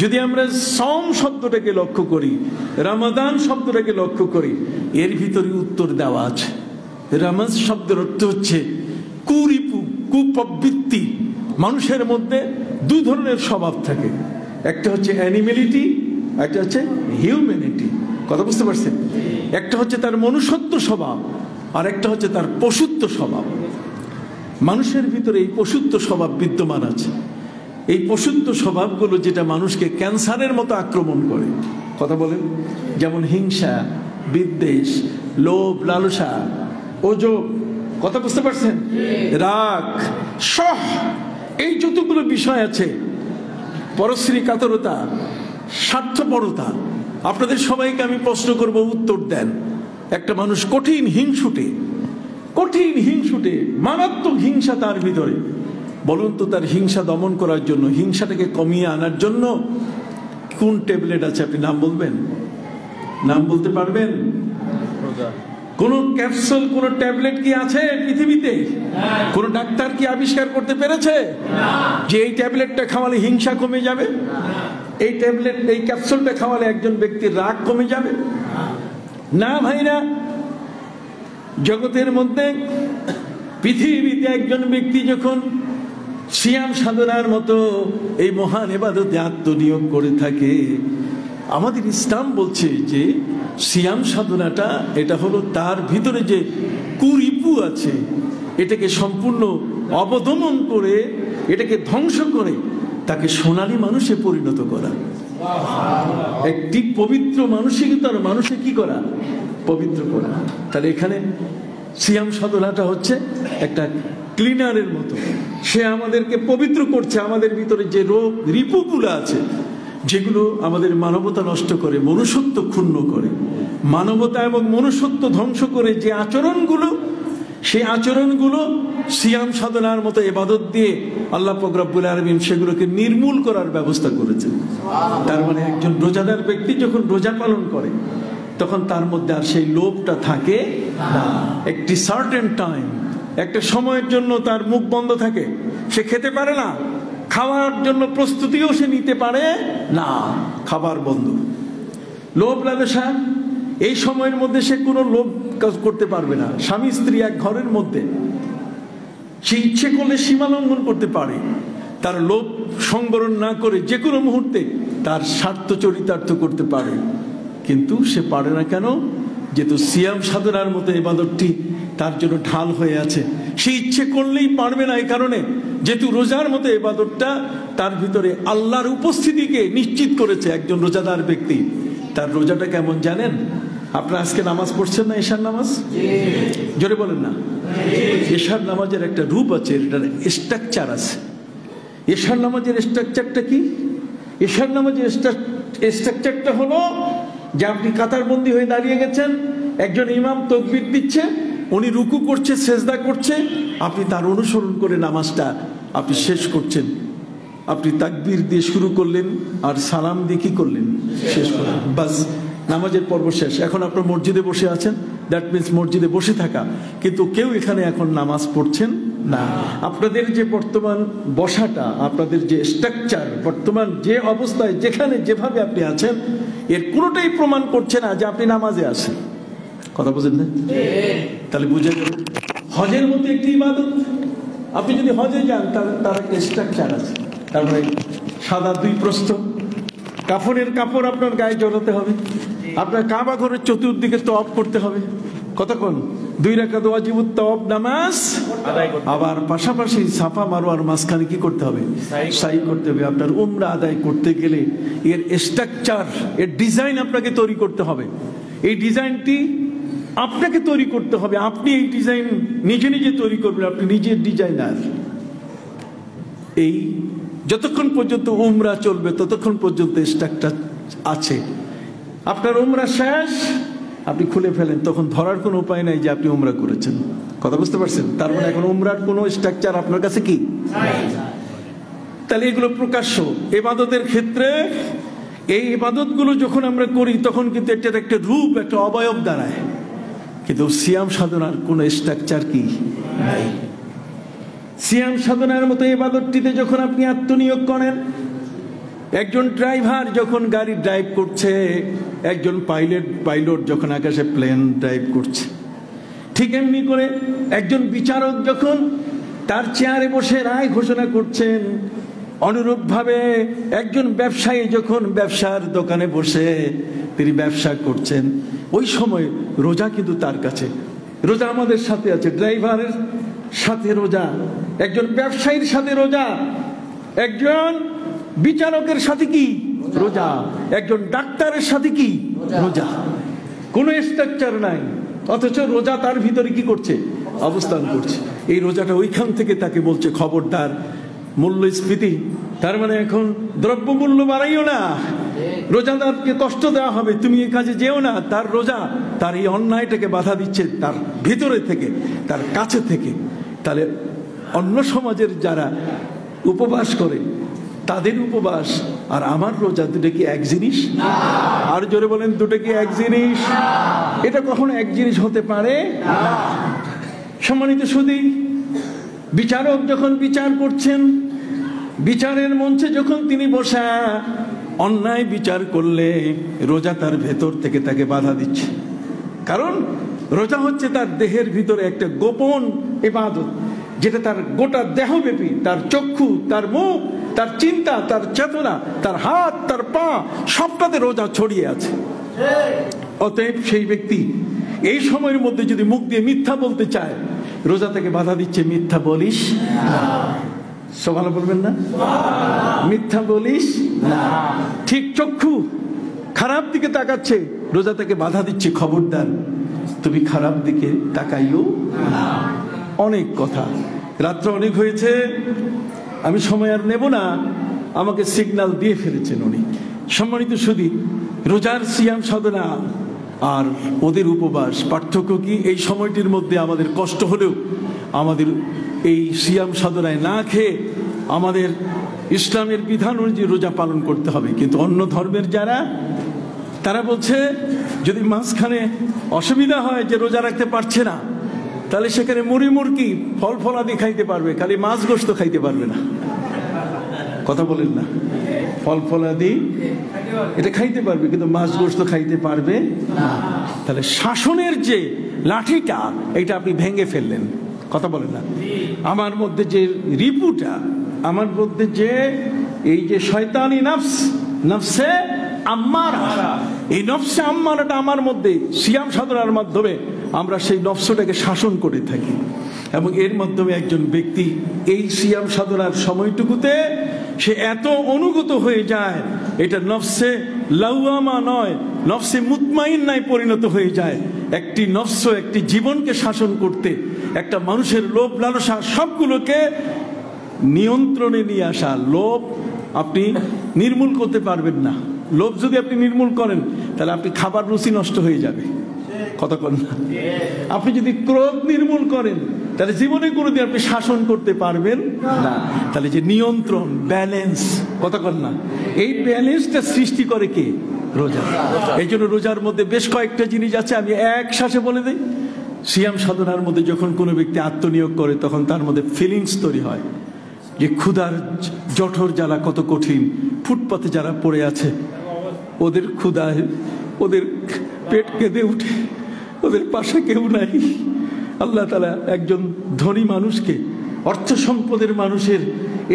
যদি আমরা সম শব্দটাকে লক্ষ্য করি, রমাদান শব্দটাকে লক্ষ্য করি, এর ভিতরে উত্তর দেওয়া আছে। রামাজ শব্দের অর্থ হচ্ছে কুরিপু, কুপ্রবৃত্তি। মানুষের মধ্যে 2 ধরনের স্বভাব থাকে, একটা হচ্ছে অ্যানিমেলিটি, একটা হচ্ছে হিউম্যানিটি। কথা বুঝতে পারছেন? একটা হচ্ছে তার মনুষ্যত্ব স্বভাব, আর একটা হচ্ছে তার পশুত্ব স্বভাব। মানুষের ভিতরে এই পশুত্ব স্বভাব বিদ্যমান আছে। এই পশুত্ব স্বভাবগুলো যেটা মানুষকে ক্যান্সারের মতো আক্রমণ করে। কথা বলেন? যেমন হিংসা, বিদ্বেষ, লোভ, লালসা, ওজব। কথা বুঝতে পারছেন? রাগ, সহ, এই যতগুলো বিষয় আছে, পরশ্রী কাতরতা, স্বার্থপরতা। আপনাদের সবাইকে আমি প্রশ্ন করব, উত্তর দেন। একটা মানুষ কঠিন হিংসুটে, মারাত্মক হিংসা তার ভিতরে, বলুন তো তার হিংসা দমন করার জন্য, হিংসাটাকে কমিয়ে আনার জন্য কোন ট্যাবলেট আছে? আপনি নাম বলবেন? নাম বলতে পারবেন? কোন ক্যাপসুল, কোন ট্যাবলেট কি আছে পৃথিবীতে? কোন ডাক্তার কি আবিষ্কার করতে পেরেছে যে এই ট্যাবলেটটা খাওয়ালে হিংসা কমে যাবে? এই ক্যাপসুলটা খাওয়ালে একজন ব্যক্তির রাগ কমে যাবে? না ভাইরা, জগতের মধ্যে, পৃথিবীতে একজন ব্যক্তি যখন সিয়াম সাধনার মতো এই মহান ইবাদতে আত্মনিয়োগ করে থাকে, আমাদের ইসলাম বলছে যে সিয়াম সাধনাটা এটা হলো তার ভিতরে যে কুরিপু আছে, এটাকে সম্পূর্ণ অবদমন করে, এটাকে ধ্বংস করে তাকে সোনালী মানুষে পরিণত করা। একটি পবিত্র মানসিকতার মানুষে কি করা? পবিত্র করা। তাহলে এখানে সিয়াম সাধনাটা হচ্ছে একটা ক্লিনারের মতো। সে আমাদেরকে পবিত্র করছে। আমাদের ভিতরে যে রোগ রিপুগুলো আছে, যেগুলো আমাদের মানবতা নষ্ট করে, মনুষ্যত্ব ক্ষুণ্ণ করে, মানবতা এবং মনুষ্যত্ব ধ্বংস করে যে আচরণগুলো, সেই আচরণগুলো সিয়াম সাধনার মতো ইবাদত দিয়ে আল্লাহ পাক রব্বুল আলামিন সেগুলোকে নির্মূল করার ব্যবস্থা করেছেন। তার মানে একজন রোজাদার ব্যক্তি যখন রোজা পালন করে, তখন তার মধ্যে আর সেই লোভটা থাকে না। একটি সার্টেন টাইম, একটা সময়ের জন্য তার মুখ বন্ধ থাকে, সে খেতে পারে না, খাওয়ার জন্য প্রস্তুতিও সে নিতে পারে না, খাবার বন্ধ। লোভ লালসা, এই সময়ের মধ্যে সে কোনো লোভ কাজ করতে পারবে না। স্বামী স্ত্রী এক ঘরের মধ্যে, সে ইচ্ছে করলে সীমা লঙ্ঘন করতে পারে। তার লোভ সংবরণ না করে যে কোনো মুহূর্তে তার স্বার্থ চরিতার্থ করতে পারে, কিন্তু সে পারে না কেন? যেহেতু সিয়াম সাধনার মতো ইবাদতটি তার জন্য ঢাল হয়ে আছে, সে ইচ্ছে করলেই পারবে না। এই কারণে যেহেতু রোজার মতো ইবাদতটা তার ভিতরে আল্লাহর উপস্থিতিকে নিশ্চিত করেছে। একজন রোজাদার ব্যক্তি, তার রোজাটা কেমন জানেন? আপনারা আজকে নামাজ পড়ছেন না? এশার নামাজ, জোরে বলেন না। এশার নামাজের একটা রূপ আছে, এটার স্ট্রাকচার আছে। এশার নামাজের স্ট্রাকচারটা কি? এশার নামাজের স্ট্রাকচারটা হলো যে আপনি কাতারবন্দি হয়ে দাঁড়িয়ে গেছেন, একজন ইমাম তাকবীর দিচ্ছে, উনি রুকু করছে, সেজদা করছে, আপনি তার অনুসরণ করে নামাজটা আপনি শেষ করছেন। আপনি তাকবীর দিয়ে শুরু করলেন আর সালাম দিয়ে কি করলেন, শেষ করলেন, বাস নামাজের পর্ব শেষ। এখন আপনার মসজিদে বসে আছেন, দ্যাট মিনস মসজিদে বসে থাকা, কিন্তু কেউ এখানে এখন নামাজ পড়ছেন না। আপনাদের যে বর্তমান বসাটা, আপনাদের যে স্ট্রাকচার, বর্তমান যে অবস্থায় যেখানে যেভাবে আপনি আছেন, এর কোনোটাই প্রমাণ করছে না যে আপনি নামাজে আছেন। কথা বুঝেন না? তাহলে বুঝে যাবেন হজের মধ্যে একটি ইবাদত। আপনি যদি হজে যান তার একটা স্ট্রাকচার আছে। তারপরে সাদা 2 প্রস্থ কাফনের কাপড় আপনার গায়ে জড়াতে হবে, আপনার কাবা ঘরের চতুর্দিকে তওয়াফ করতে হবে। কতক্ষণ? 2 রাকাত ওয়াজিবুত তওয়াফ নামাজ, আবার পাশাপাশি সাফা মারওয়ার মাঝখানে কি করতে হবে, সাই করতে হবে। আপনার উমরা আদায় করতে গেলে এর স্ট্রাকচার, এর ডিজাইন আপনাকে তৈরি করতে হবে। এই ডিজাইনটি আপনাকে তৈরি করতে হবে। আপনি এই ডিজাইন নিজে নিজে তৈরি করবেন, আপনি নিজের ডিজাইনার। এই যতক্ষণ পর্যন্ত উমরা চলবে ততক্ষণ পর্যন্ত স্ট্রাকচার আছে। আপনার উমরা শেষ, আপনি খুলে ফেলেন, তখন ধরার কোনো উপায় নাই যে আপনি উমরা করেছেন। কথা বুঝতে পারছেন? তার মানে এখন উমরার কোনো স্ট্রাকচার আপনার কাছে কি? তাহলে এগুলো প্রকাশ্য ইবাদতের ক্ষেত্রে। এই ইবাদতগুলো যখন আমরা করি তখন কিন্তু এটার একটা রূপ, একটা অবয়ব দাঁড়ায়, কিন্তু সিয়াম সাধনার কোনো স্ট্রাকচার কি নাই। সিয়াম সাধনার মতো ইবাদতটিতে যখন আপনি আত্মনিয়োগ করেন, একজন ড্রাইভার যখন গাড়ি ড্রাইভ করছে, একজন পাইলট যখন আকাশে প্লেন ড্রাইভ করছে, ঠিক এমনি করে একজন বিচারক যখন তার চেয়ারে বসে রায় ঘোষণা করছেন, অনুরূপভাবে একজন ব্যবসায়ী যখন ব্যবসার দোকানে বসে তিনি ব্যবসা করছেন, ওই সময় রোজা কিন্তু তার কাছে। রোজা আমাদের সাথে আছে, ড্রাইভারের সাথে রোজা, একজন ব্যবসায়ীর সাথে রোজা, একজন বিচারকের সাথে কি রোজা, একজন ডাক্তারের সাথে কি রোজা। কোনো স্ট্রাকচার নাই, অথচ রোজা তার ভিতরে কি করছে, অবস্থান করছে। এই রোজাটা ওইখান থেকে তাকে বলছে খবরদার, মূল্যস্ফীতি, তার মানে এখন দ্রব্যমূল্য বাড়াইও না, রোজাদারকে কষ্ট দেওয়া হবে, তুমি এই কাজে যেও না। তার রোজা তার এই অন্যায়টাকে বাধা দিচ্ছে তার ভিতরে থেকে, তার কাছে থেকে। তাহলে অন্য সমাজের যারা উপবাস করে তাদের উপবাস আর আমার রোজা দুটো কি এক জিনিস? আর জোরে বলেন, দুটো কি এক জিনিস? এটা কখনো এক জিনিস হতে পারে? সম্মানিত সুধী, বিচারক যখন বিচার করছেন, বিচারের মঞ্চে যখন তিনি বসা, অন্যায় বিচার করলে রোজা তার ভেতর থেকে তাকে বাধা দিচ্ছে। কারণ রোজা হচ্ছে তার দেহের ভিতরে একটা গোপন ইবাদত, যেটা তার গোটা দেহব্যাপী, তার চক্ষু, তার মুখ, তার চিন্তা, তার চেতনা, তার হাত, তার পা, সবটাতে রোজা ছড়িয়ে আছে। অতএব সেই ব্যক্তি এই সময়ের মধ্যে যদি মুখ দিয়ে মিথ্যা বলতে চায়, রোজা থেকে বাধা দিচ্ছে, মিথ্যা বলিস না। সুবহানাল্লাহ বলবেন না? মিথ্যা বলিস না। ঠিক চক্ষু খারাপ দিকে তাকাচ্ছে, রোজা থেকে বাধা দিচ্ছে, খবরদার তুমি খারাপ দিকে তাকাইও না। অনেক কথা, রাত্র অনেক হয়েছে, আমি সময় আর নেব না, আমাকে সিগন্যাল দিয়ে ফেলেছেন উনি। সম্মানিত সুধী, রোজার সিয়াম সাধনা আর ওদের উপবাস পার্থক্য কি? এই সময়টির মধ্যে আমাদের কষ্ট হলেও আমাদের এই সিয়াম সাধনায় না খেয়ে আমাদের ইসলামের বিধান অনুযায়ী রোজা পালন করতে হবে। কিন্তু অন্য ধর্মের যারা, তারা বলছে যদি মাঝখানে অসুবিধা হয় যে রোজা রাখতে পারছে না, তাহলে সেখানে মুড়ি মুরকি ফল ফলাদি খাইতে পারবে, খালি মাছ গোস্ত খাইতে পারবে না। কথা বলেন না? ফল ফলাদি এটা খাইতে পারবে, কিন্তু মাছ গোস্ত খাইতে পারবে না। তাহলে শাসনের যে লাঠিটা, এটা আপনি ভেঙে ফেললেন। কথা বলেন না? আমার মধ্যে যে রিপুটা, আমার মধ্যে যে এই যে শয়তানি নফস, নফসে আম্মারা, এই নফসে আম্মারাটা আমার মধ্যে সিয়াম সাধনার মাধ্যমে আমরা সেই নফসটাকে শাসন করে থাকি। এবং এর মাধ্যমে একজন ব্যক্তি এই সিয়াম সাধনার সময়টুকুতে সে এত অনুগত হয়ে যায়, এটা নফসে লাওয়ামা নয়, নফসে মুতমাইন্নায় পরিণত হয়ে যায়। একটি নফস, একটি জীবনকে শাসন করতে, একটা মানুষের লোভ লালসা সবগুলোকে নিয়ন্ত্রণে নিয়ে আসা। লোভ আপনি নির্মূল করতে পারবেন না, লোভ যদি আপনি নির্মূল করেন তাহলে আপনি খাবার রুচি নষ্ট হয়ে যাবে, কতক্ষণ না। আপনি যদি ক্রোধ নির্মূল করেন তাহলে জীবনে কোনোদিন আপনি শাসন করতে পারবেন না। তাহলে যে নিয়ন্ত্রণ, ব্যালেন্স, কতক্ষণ না, এই ব্যালেন্সটা সৃষ্টি করে কে? রোজা। এই জন্য রোজার মধ্যে বেশ কয়েকটা জিনিস আছে, আমি এক শ্বাসে বলে দিই। সিয়াম সাধনার মধ্যে যখন কোনো ব্যক্তি আত্মনিয়োগ করে তখন তার মধ্যে ফিলিংস তৈরি হয় যে ক্ষুধার জঠর জ্বালা কত কঠিন। ফুটপাতে যারা পড়ে আছে ওদের ক্ষুধায় ওদের পেট কেঁদে উঠে, ওদের পাশে কেউ নাই। আল্লাহ তাআলা একজন ধনী মানুষকে, অর্থ সম্পদের মানুষের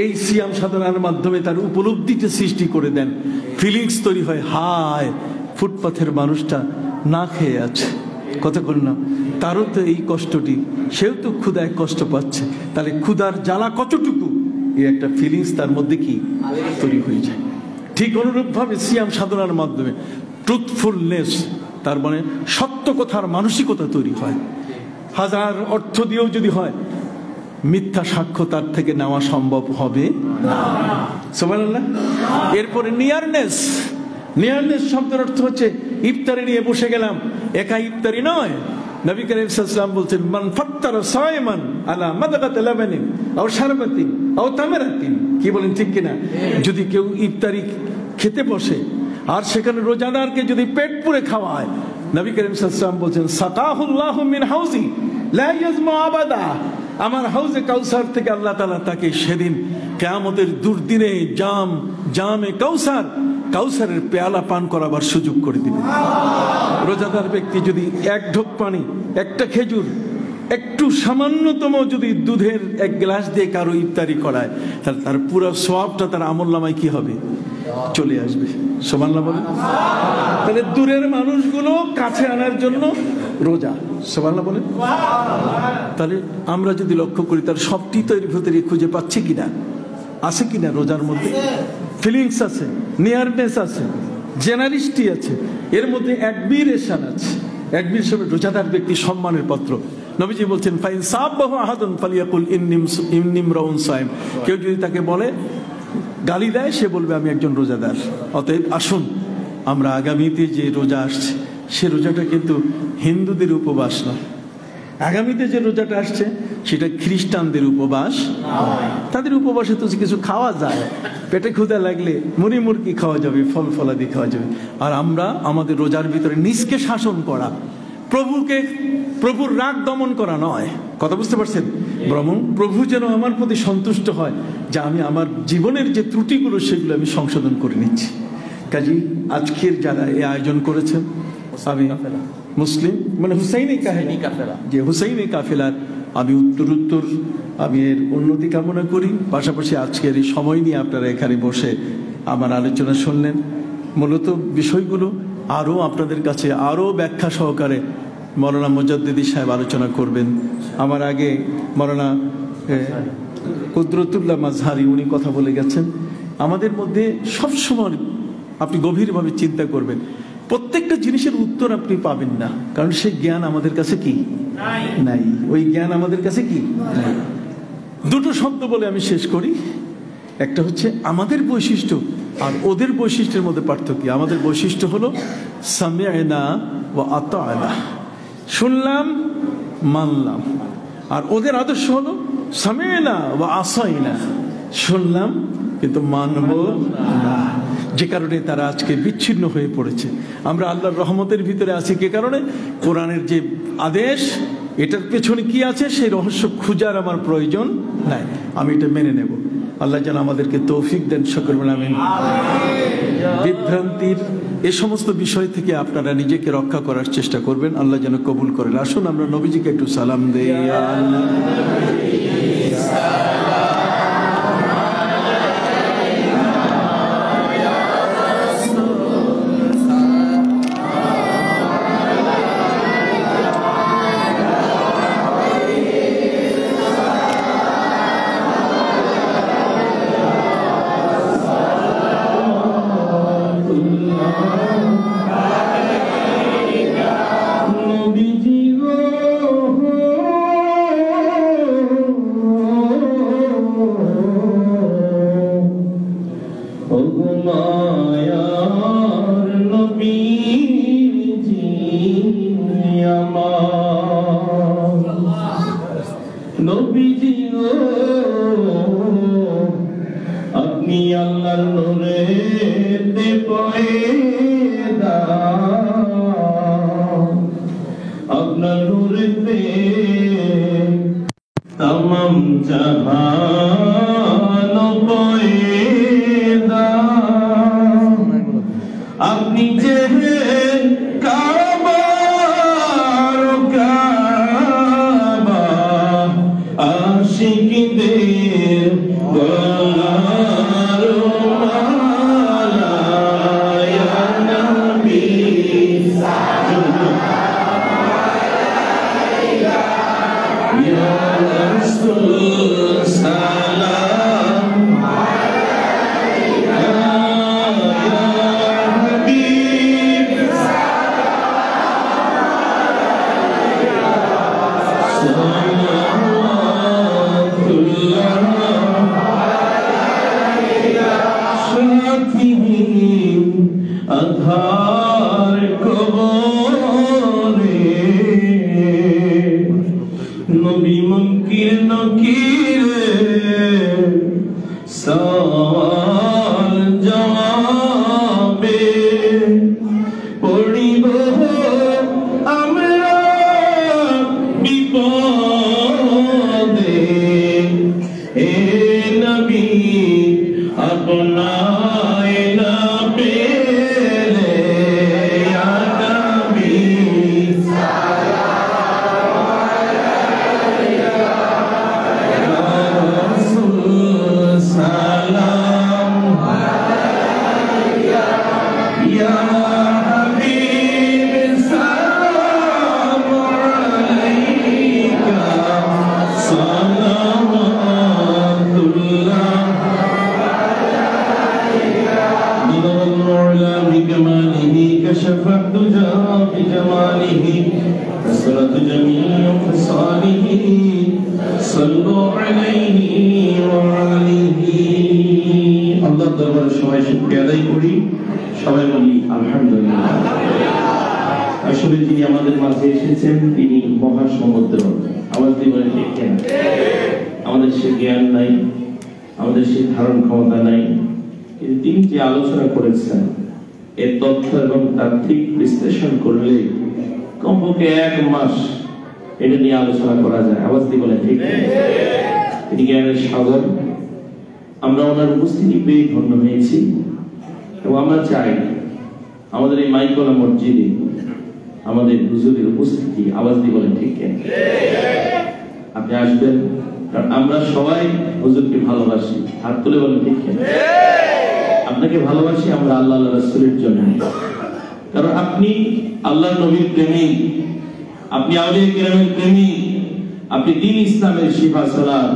এই সিয়াম সাধনার মাধ্যমে তার উপলব্ধিটা সৃষ্টি করে দেন, ফিলিংস তৈরি হয়, হায় ফুটপাথের মানুষটা না খেয়ে আছে, কতক্ষণ না, তারও তো এই কষ্টটি, সেও তো ক্ষুধায় কষ্ট পাচ্ছে, তাহলে ক্ষুধার জ্বালা কতটুকু, এই একটা ফিলিংস তার মধ্যে কি তৈরি হয়ে যায়। ঠিক অনুরূপভাবে সিয়াম সাধনার মাধ্যমে ট্রুথফুলনেস, তার মানে সত্য কথার মানসিকতা তৈরি হয়। হাজার অর্থ দিয়েও যদি হয়, মিথ্যা সাক্ষ্য তার থেকে নেওয়া সম্ভব হবে না। সুবহানাল্লাহ। এরপরে নিয়ারনেস। নিয়ারনেস শব্দের অর্থ হচ্ছে ইফতারি নিয়ে বসে গেলাম, একা ইফতারি নয়। নবী করিম সাল্লাল্লাহু আলাইহি ওয়াসাল্লাম বলছেন, মান ফাত্তারা সায়মান আলা মাদগাতি লাবানিন আও শারবাতিন আও তামারাতিন। কি বলেন, ঠিক কিনা? যদি কেউ ইফতারি খেতে বসে আর সেখানে রোজাদারকে যদি পেট পুরে খাওয়ায়, নবী করিম সাল্লাল্লাহু আলাইহি ওয়াসাল্লাম বলছেন, সাকাহুল্লাহু মিন হাউজি লা ইয়াজমা আবাদা। আমার হাউজে কাউসার থেকে আল্লাহ তাআলা তাকে সেদিন কিয়ামতের দুর্দিনে জামে কাউসারের পেয়ালা পান করাবার সুযোগ করে দিবেন। রোজাদার ব্যক্তি যদি এক ঢোক পানি, একটা খেজুর, একটু সামান্যতম যদি দুধের এক গ্লাস দিয়ে কারো ইফতারি করায়, তাহলে তার পুরো সওয়াবটা তার আমলনামায় কি হবে? চলে আসবে। সুবহানাল্লাহ বলেন। তাহলে দূরের মানুষগুলো কাছে আনার জন্য রোজা। সুবহানাল্লাহ বলেন। তাহলে আমরা যদি লক্ষ্য করি তার সবটি তো এর ভিতরে খুঁজে পাচ্ছি কিনা, আছে কিনা? রোজার মধ্যে ফিলিংস আছে, নিয়ারনেস আছে, জেনারিস্টি আছে, এর মধ্যে অ্যাডমিরেশন আছে। অ্যাডমিরেশন রোজাদার ব্যক্তি সম্মানের পাত্র। নবীজি বলছেন, ফাইন সাব্বাহু আহাদুন ফালিয়াকুল ইন্নী ইমরাউন সাইম। কেউ যদি তাকে বলে, গালি দেয়, সে বলবে আমি একজন রোজাদার। অতএব আসুন আমরা আগামীতে যে রোজা আসছে সে রোজাটা কিন্তু হিন্দুদের উপবাস নয়। আগামীতে যে রোজাটা আসছে সেটা খ্রিস্টানদের উপবাস। তাদের উপবাসে তো কিছু খাওয়া যায়, পেটে ক্ষুধা লাগলে মুড়ি মুরগি খাওয়া যাবে, ফল ফলাদি খাওয়া যাবে। আর আমরা আমাদের রোজার ভিতরে নিজকে শাসন করা, প্রভুর রাগ দমন করা নয়। কথা বুঝতে পারছেন? বরং প্রভু যেন আমার প্রতি সন্তুষ্ট হয় যে আমি আমার জীবনের যে ত্রুটিগুলো সেগুলো আমি সংশোধন করে নিচ্ছি। কাজী আজকের যারা এই আয়োজন করেছেন, আমি মুসলিম মানে হুসাইনি কাফেলা, যে হুসাইনি কাফেলার আমি উত্তর আমি এর উন্নতি কামনা করি। পাশাপাশি আজকের এই সময় নিয়ে আপনারা এখানে বসে আমার আলোচনা শুনলেন। মূলত বিষয়গুলো আরও আপনাদের কাছে আরও ব্যাখ্যা সহকারে মৌলানা মুজাদ্দিদি সাহেব আলোচনা করবেন। আমার আগে মৌলানা কুদরতুল্লাহ মাজহারি উনি কথা বলে গেছেন। আমাদের মধ্যে সবসময় আপনি গভীরভাবে চিন্তা করবেন, প্রত্যেকটা জিনিসের উত্তর আপনি পাবেন না, কারণ সেই জ্ঞান আমাদের কাছে কি নাই। ওই জ্ঞান আমাদের কাছে কি নাই। দুটো শব্দ বলে আমি শেষ করি। একটা হচ্ছে আমাদের বৈশিষ্ট্য আর ওদের বৈশিষ্ট্যের মধ্যে পার্থক্য। আমাদের বৈশিষ্ট্য হলো সামি'না ওয়া আতা'না, শুনলাম মানলাম। আর ওদের আদর্শ হলো সামি'না ওয়া আসাইনা, শুনলাম কিন্তু মানব না। যে কারণে তারা আজকে বিচ্ছিন্ন হয়ে পড়েছে। আমরা আল্লাহর রহমতের ভিতরে আছি কে কারণে? কোরআনের যে আদেশ, এটার পেছনে কি আছে সেই রহস্য খুঁজার আমার প্রয়োজন নাই, আমি এটা মেনে নেব। আল্লাহ যেন আমাদেরকে তৌফিক দেন, সকলে বলেন আমিন। বিভ্রান্তির এ সমস্ত বিষয় থেকে আপনারা নিজেকে রক্ষা করার চেষ্টা করবেন, আল্লাহ যেন কবুল করেন। আসুন আমরা নবীজিকে একটু সালাম দেই। আপনি যে কাবার কাবা আশিকদের গলার মালা ইয়া নবী ইয়া রাসূল সালাম আধার কবরে নবী মুনকির নকিরে সওয়াল জবাবে পড়িব আমরা বিপদে হে নবী আপনায় না পেলে ইয়া নবী كشف الدجى بجماله كسرت جميع خصاله صلوا عليه وعليه الله দরবারে সবাই শুকরিয়া আদায় করি সবাই বলি আলহামদুলিল্লাহ আসলে যিনি আমাদের মাঝে এসেছেন তিনি মহা সমুদ্র আওয়াজ দিয়ে বলেন ঠিক কিনা আমাদের সে জ্ঞান নাই আমাদের সে ধারণ ক্ষমতা নাই কিন্তু তিনি যে আলোচনা করেছেন এর তথ্য এবং তাত্ত্বিক বিশ্লেষণ করলে কমপক্ষে 1 মাস এটা নিয়ে আলোচনা করা যায় আওয়াজ দিয়ে বলেন ঠিক তিনি জ্ঞানের সাগর আমরা ওনার উপস্থিতি পেয়ে ধন্য হয়েছি এবং আমরা চাই আমাদের এই মাইকলা মসজিদে আমাদের হুজুরের উপস্থিতি আওয়াজ দিয়ে বলেন ঠিক আপনি আসবেন কারণ আমরা সবাই হুজুরকে ভালোবাসি হাত তুলে বলেন ঠিক আপনাকে ভালোবাসি আমরা আল্লাহ আল্লাহ রাসূলের জন্য কারণ আপনি আল্লাহর নবীর প্রেমিক আপনি আউলিয়া কিরামের প্রেমিক আপনি দ্বীন ইসলামের শিফা সালাত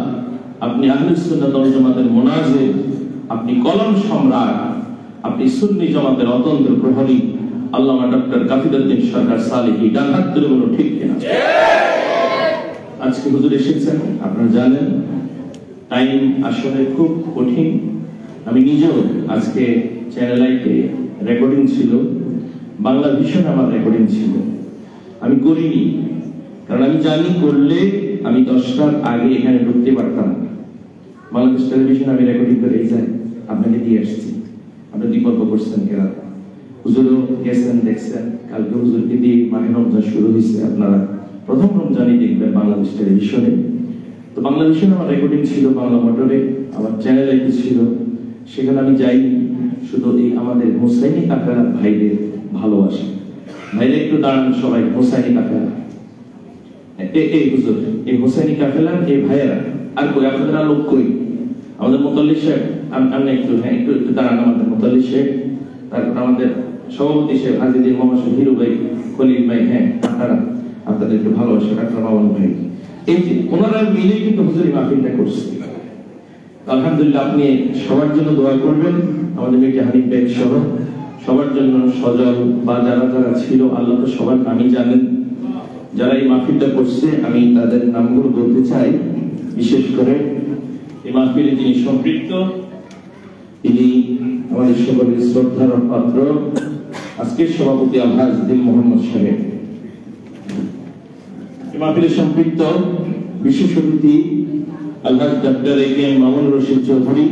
আপনি আহলে সুন্নাত ওয়াল জামাতের মুনাজির আপনি কলম সম্রাট আপনি সুন্নি জামাতের অতন্ত্র প্রহরী আল্লামা ডক্টর কাফিরউদ্দিন সরকার সালেহী ডান হাত তুলে বলো ঠিক কিনা আজকে হুজুর এসেছেন আপনারা জানেন টাইম আসলে খুব কঠিন আমি নিজেও আজকে চ্যানেল আইতে রেকর্ডিং ছিল বাংলা ভিশন আমার রেকর্ডিং ছিল আমি করিনি কারণ আমি জানি করলে আমি 10টার আগে এখানে ঢুকতে পারতাম বাংলাদেশ টেলিভিশন আমি রেকর্ডিং করে যাই আপনাকে দিয়ে আসছি আপনি বিকল্প করছেন কেন হুজুরও গেছেন দেখছেন কালকে হুজুরকে দিয়ে মাহে রমজান শুরু হয়েছে আপনারা প্রথম রমজানই দেখবেন বাংলাদেশ টেলিভিশনে তো বাংলা ভিশনে আমার রেকর্ডিং ছিল বাংলা মোটরে আমার চ্যানেল আইতে ছিল সেখানে আমি যাইনি শুধু এই আমাদের হোসাইনি কাকারা ভাইদের ভালোবাসা ভাইরা একটু দাঁড়ান সবাই হোসাইনি কাকারা এই হুজুর এই হোসাইনি কাফেলা এই ভাইয়েরা আর কই আপনাদের লোক কই আমাদের মুতাল্লি সাহেব আমি একটু একটু দাঁড়ান আমাদের মুতাল্লি সাহেব তারপর আমাদের সভাপতি সাহেব হাজিদের মোহাম্মদ হিরু ভাই খলিল ভাই কাকারা আপনাদের একটু ভালোবাসা ডাক্তার মামুন ভাই এই যে ওনারা মিলে কিন্তু হুজুরি মাহফিলটা করছে আলহামদুলিল্লাহ আপনি সবার জন্য দোয়া করবেন আমাদের মির্জা হানিফ ভাই সহ সবার জন্য সজল বা যারা যারা ছিল আল্লাহ তো সবার নামই জানেন যারা এই মাহফিলটা করছে আমি তাদের নামগুলো বলতে চাই বিশেষ করে এই মাহফিলে যিনি সম্পৃক্ত তিনি আমাদের সকলের শ্রদ্ধার পাত্র আজকের সভাপতি আলহাজ দিল মোহাম্মদ সাহেব এই মাহফিলে সম্পৃক্ত বিশেষ অতিথি আলহাজ doctor A K M. Mamun Rashid Chowdhury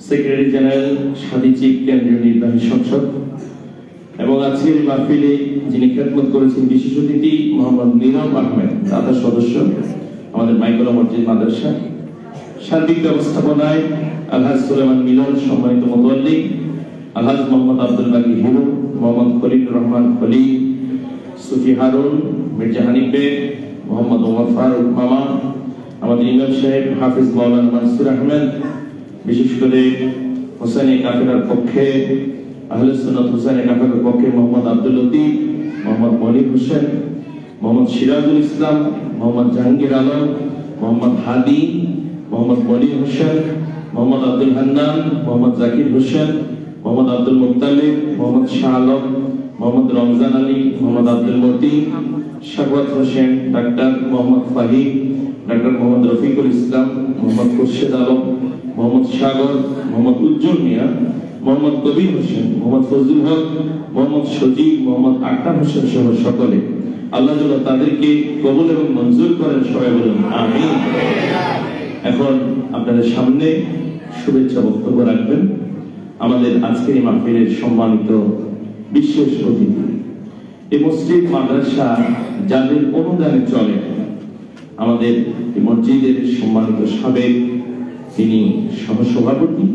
secretary general সাদিচিক কেন্দ্রীয় নির্বাহী সংসদ এবং আজকের মাহফিলে যিনি খেদমত করেছেন বিশেষ অতিথি মোহাম্মদ নীরব আহমেদ দাতা সদস্য আমাদের মাইকলা মসজিদ মাদ্রাসা সার্বিক ব্যবস্থাপনায় আলহাজ সুলেমান মিলন সম্মানিত মুতাল্লি আলহাজ মোহাম্মদ আব্দুল বাকি হিরো, মোহাম্মদ খলিলুর রহমান খলিল, সুফি হারুন, মির্জা হানিফ বেগ, মোহাম্মদ ওমর ফারুক মামা, আমাদের ইমাম সাহেব হাফিজ মাওলানা মানসুর আহমেদ, বিশেষ করে হোসেনি কাফেলার পক্ষে আহলে সুন্নাত হোসেনি কাফেলার পক্ষে মোহাম্মদ আব্দুল লতিফ, মোহাম্মদ মনির হোসেন, মোহাম্মদ সিরাজুল ইসলাম, মোহাম্মদ জাহাঙ্গীর আলম, মোহাম্মদ হাদি, মোহাম্মদ মনির হোসেন, মোহাম্মদ আব্দুল হান্নান, মোহাম্মদ জাকির হোসেন, মোহাম্মদ আব্দুল মুত্তালিব, মোহাম্মদ শাহ আলম, মোহাম্মদ রমজান আলী, মোহাম্মদ আব্দুল মতি, শাকওয়াত হোসেন, ডাক্তার মোহাম্মদ ফাহিম, ডাক্তার মোহাম্মদ রফিকুল ইসলাম, মোহাম্মদ খুরশেদ আলম, মোহাম্মদ সাগর, মোহাম্মদ উজ্জ্বল মিয়া, মোহাম্মদ কবির হোসেন, মোহাম্মদ ফজলুল হক, মোহাম্মদ সজীব, মোহাম্মদ আক্তার হোসেন সহ সকলে আল্লাহ তাদেরকে কবুল এবং মঞ্জুর করেন, সবাই বলুন আমিন। এখন আপনাদের সামনে শুভেচ্ছা বক্তব্য রাখবেন আমাদের আজকের এই মাহফিলের সম্মানিত বিশেষ অতিথি, এই মসজিদ মাদ্রাসা যাদের অনুদানে চলে, আমাদের এই মসজিদের সম্মানিত সাবেক তিনি সহসভাপতি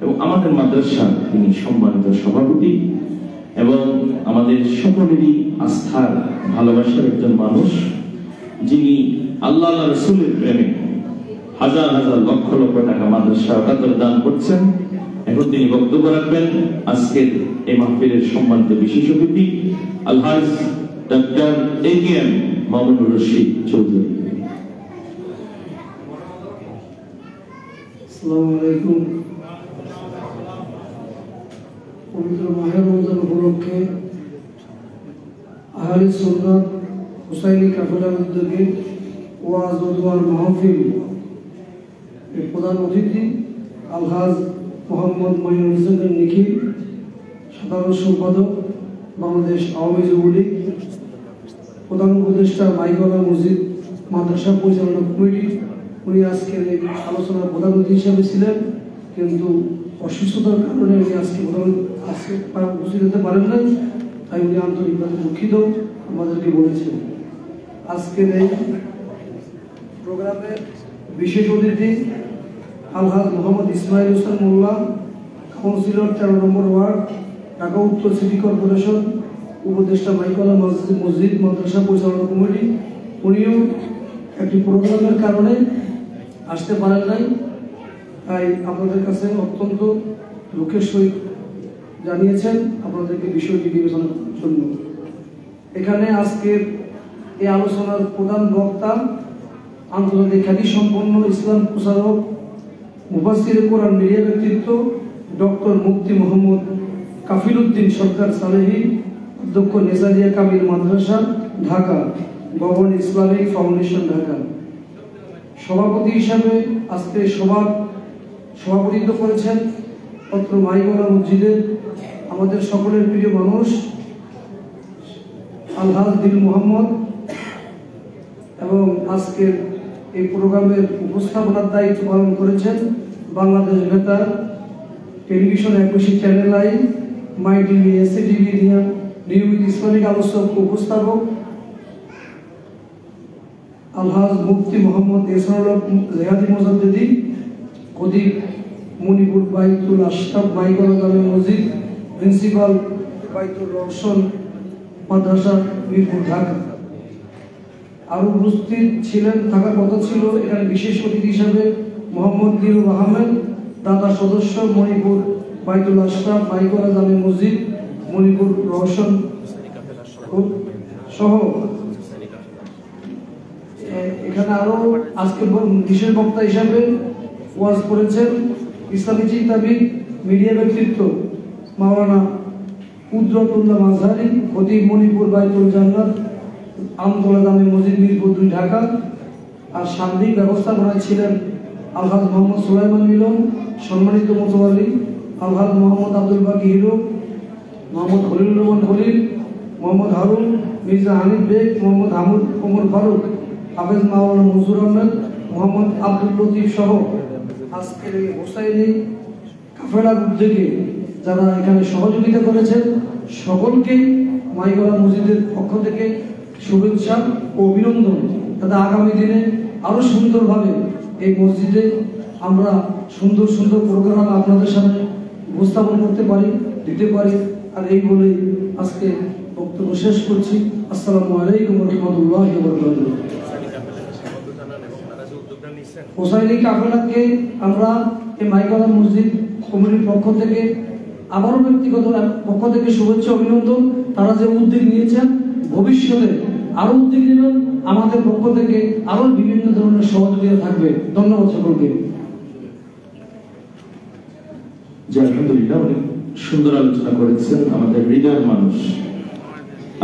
এবং আমাদের মাদ্রাসা তিনি সম্মানিত সভাপতি এবং আমাদের সকলেরই আস্থার ভালোবাসার একজন মানুষ, যিনি আল্লাহ রাসূলের প্রেমে হাজার হাজার লক্ষ লক্ষ টাকা মাদ্রাসা দান করছেন। এখন তিনি বক্তব্য রাখবেন আজকের এই মাহফিলের সম্মানিত বিশেষ অতিথি আলহাজ ডক্টর এ.কে.এম. মামুনুর রশিদ চৌধুরী। আসসালামু আলাইকুম। পবিত্র মাহে রমজান উপলক্ষে আহলে সুন্নাত হুসাইনি কাফেলার উদ্যোগে ওয়াজ ও দোয়ার মাহফিল এর প্রধান অতিথি আলহাজ মোহাম্মদ মঈনুল হোসেন নিখিল, সাধারণ সম্পাদক বাংলাদেশ আওয়ামী যুবলীগ, প্রধান উপদেষ্টা মাইগলা মসজিদ মাদ্রাসা পরিচালনা কমিটি, উনি আজকের এই আলোচনার প্রধান অতিথি হিসাবে ছিলেন, কিন্তু অসুস্থতার কারণে উনি আজকে উপস্থিত হতে পারেন না, তাই উনি আন্তরিকভাবে দুঃখিত আমাদেরকে বলেছেন। আজকের এই প্রোগ্রামের বিশেষ অতিথি আলহাজ মোহাম্মদ ইসমাইল হোসেন মোল্লা, কাউন্সিলর 13 নম্বর ওয়ার্ড, ঢাকা উত্তর সিটি কর্পোরেশন, উপদেষ্টা মাইকলা মসজিদ মাদ্রাসা পরিচালনা কমিটি, উনিও একটি প্রোগ্রামের কারণে আসতে পারেন নাই, তাই আপনাদের কাছে অত্যন্ত দুঃখের সহিত জানিয়েছেন আপনাদেরকে বিষয়টি বিবেচনার জন্য। এখানে আজকের এই আলোচনার প্রধান বক্তা আন্তর্জাতিক খ্যাতিসম্পন্ন ইসলাম প্রচারক মুফাসসিরে কোরআন মিডিয়া ব্যক্তিত্ব ডক্টর মুফতি মোহাম্মদ কাফিল উদ্দিন সরকার সালেহী, অধ্যক্ষ Nesaria Kamil Madrasa Dhaka, governor Islamic Foundation Dhaka. সভাপতি হিসাবে আজকে সভাপতিত্ব করেছেন পত্র মাইগলা মসজিদের আমাদের সকলের প্রিয় মানুষ আলহাজ দিল মোহাম্মদ, এবং আজকের এই প্রোগ্রামের উপস্থাপনার দায়িত্ব পালন করেছেন বাংলাদেশ বেতার টেলিভিশন 21 চ্যানেল লাইভ, মাই টিভি, এসএ টিভি নিয়মিত ইসলামিক আলোচক উপস্থাপক আলহাজ মুফতি মোহাম্মদ এসরাউল জেহাদি মুজাদ্দিদি, খতিব মনিপুর বাইতুল আশরাফ মাইগলা জামে মসজিদ, প্রিন্সিপাল বাইতুল রওশন মাদ্রাসা মিরপুর ঢাকা। আরো উপস্থিত ছিলেন, থাকার কথা ছিল এখানে বিশেষ অতিথি হিসাবে মোহাম্মদ দিলুর আহমেদ, দাতা সদস্য মনিপুর বাইতুল আশরাফ মাইগলা জামে মসজিদ মনিপুর রওশন সহ এখানে আরো আজকে বিশেষ বক্তা হিসাবে ওয়াজ করেছেন ইসলামী চিন্তাবিদ মিডিয়া ব্যক্তিত্ব মাওলানা কুদরতুল্লাহ মাযহারি, খতিব মনিপুর বাইতুল জান্নাত আমতলা জামে মসজিদ মিরপুর 2 ঢাকা। আর সার্বিক ব্যবস্থাপনায় ছিলেন আলহাজ মোহাম্মদ সুলাইমান মিলন, সম্মানিত মোতওয়াল্লি আলহাজ মোহাম্মদ আব্দুল বাকি হিরো, মোহাম্মদ খলিলুর রহমান খলিল, মোহাম্মদ হারুন, মির্জা হানিফ বেগ, মোহাম্মদ হামুদ ওমর ফারুক, হাফেজ মাওলানা মনসুর আহমেদ, মোহাম্মদ আব্দুল লতিফ সহ আজকের এই হোসাইনি কাফেলার উদ্যোগে যারা এখানে সহযোগিতা করেছেন সকলকে মাইগলা মসজিদের পক্ষ থেকে শুভেচ্ছা ও অভিনন্দন। তাতে আগামী দিনে আরো সুন্দরভাবে এই মসজিদে আমরা সুন্দর সুন্দর প্রোগ্রাম আপনাদের সামনে উপস্থাপন করতে পারি দিতে পারি। আর এই বলে আজকে বক্তব্য শেষ করছি। আসসালামু আলাইকুম ওয়া রাহমাতুল্লাহি ওয়া বারাকাতুহু। হোসাইনি কাফেলাকে আমরা এই মাইকলা মসজিদ কমিটির পক্ষ থেকে আবারও ব্যক্তিগত পক্ষ থেকে শুভেচ্ছা অভিনন্দন। তারা যে উদ্যোগ নিয়েছেন ভবিষ্যতে আরো উদ্যোগ নেবেন, আমাদের পক্ষ থেকে আরো বিভিন্ন ধরনের সহযোগিতা থাকবে। ধন্যবাদ সকলকে। যে আলহামদুলিল্লাহ অনেক সুন্দর আলোচনা করেছেন আমাদের হৃদয়ের মানুষ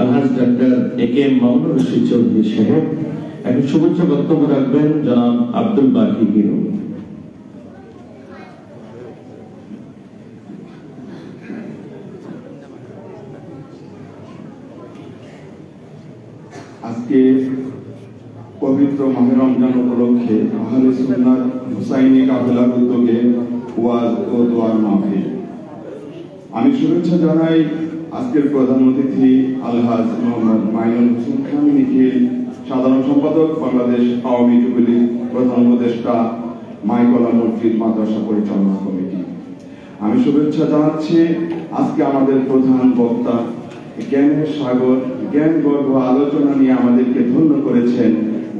আলহাজ ডাক্তার এ.কে.এম. মামুনুর রশিদ চৌধুরী সাহেব। এখন শুভেচ্ছা বক্তব্য রাখবেন জনাব আব্দুল বাকি হিরো। আজকে পবিত্র মাহে রমজান উপলক্ষে আহলে সুন্নাত হুসাইনি কাফেলার উদ্যোগে ওয়াজ ও দোয়ার মাহফিল। আমি শুভেচ্ছা জানাই আজকের প্রধান অতিথি আলহাজ মোহাম্মদ মাইনুল হোসেন খান নিখিল, সাধারণ সম্পাদক বাংলাদেশ আওয়ামী যুবলীগ, প্রধান উপদেষ্টা মাইকলা মসজিদ মাদ্রাসা পরিচালনা কমিটি। আমি শুভেচ্ছা জানাচ্ছি আজকে আমাদের প্রধান বক্তা জ্ঞানের সাগর, জ্ঞান গর্ভ আলোচনা নিয়ে আমাদেরকে ধন্য করেছেন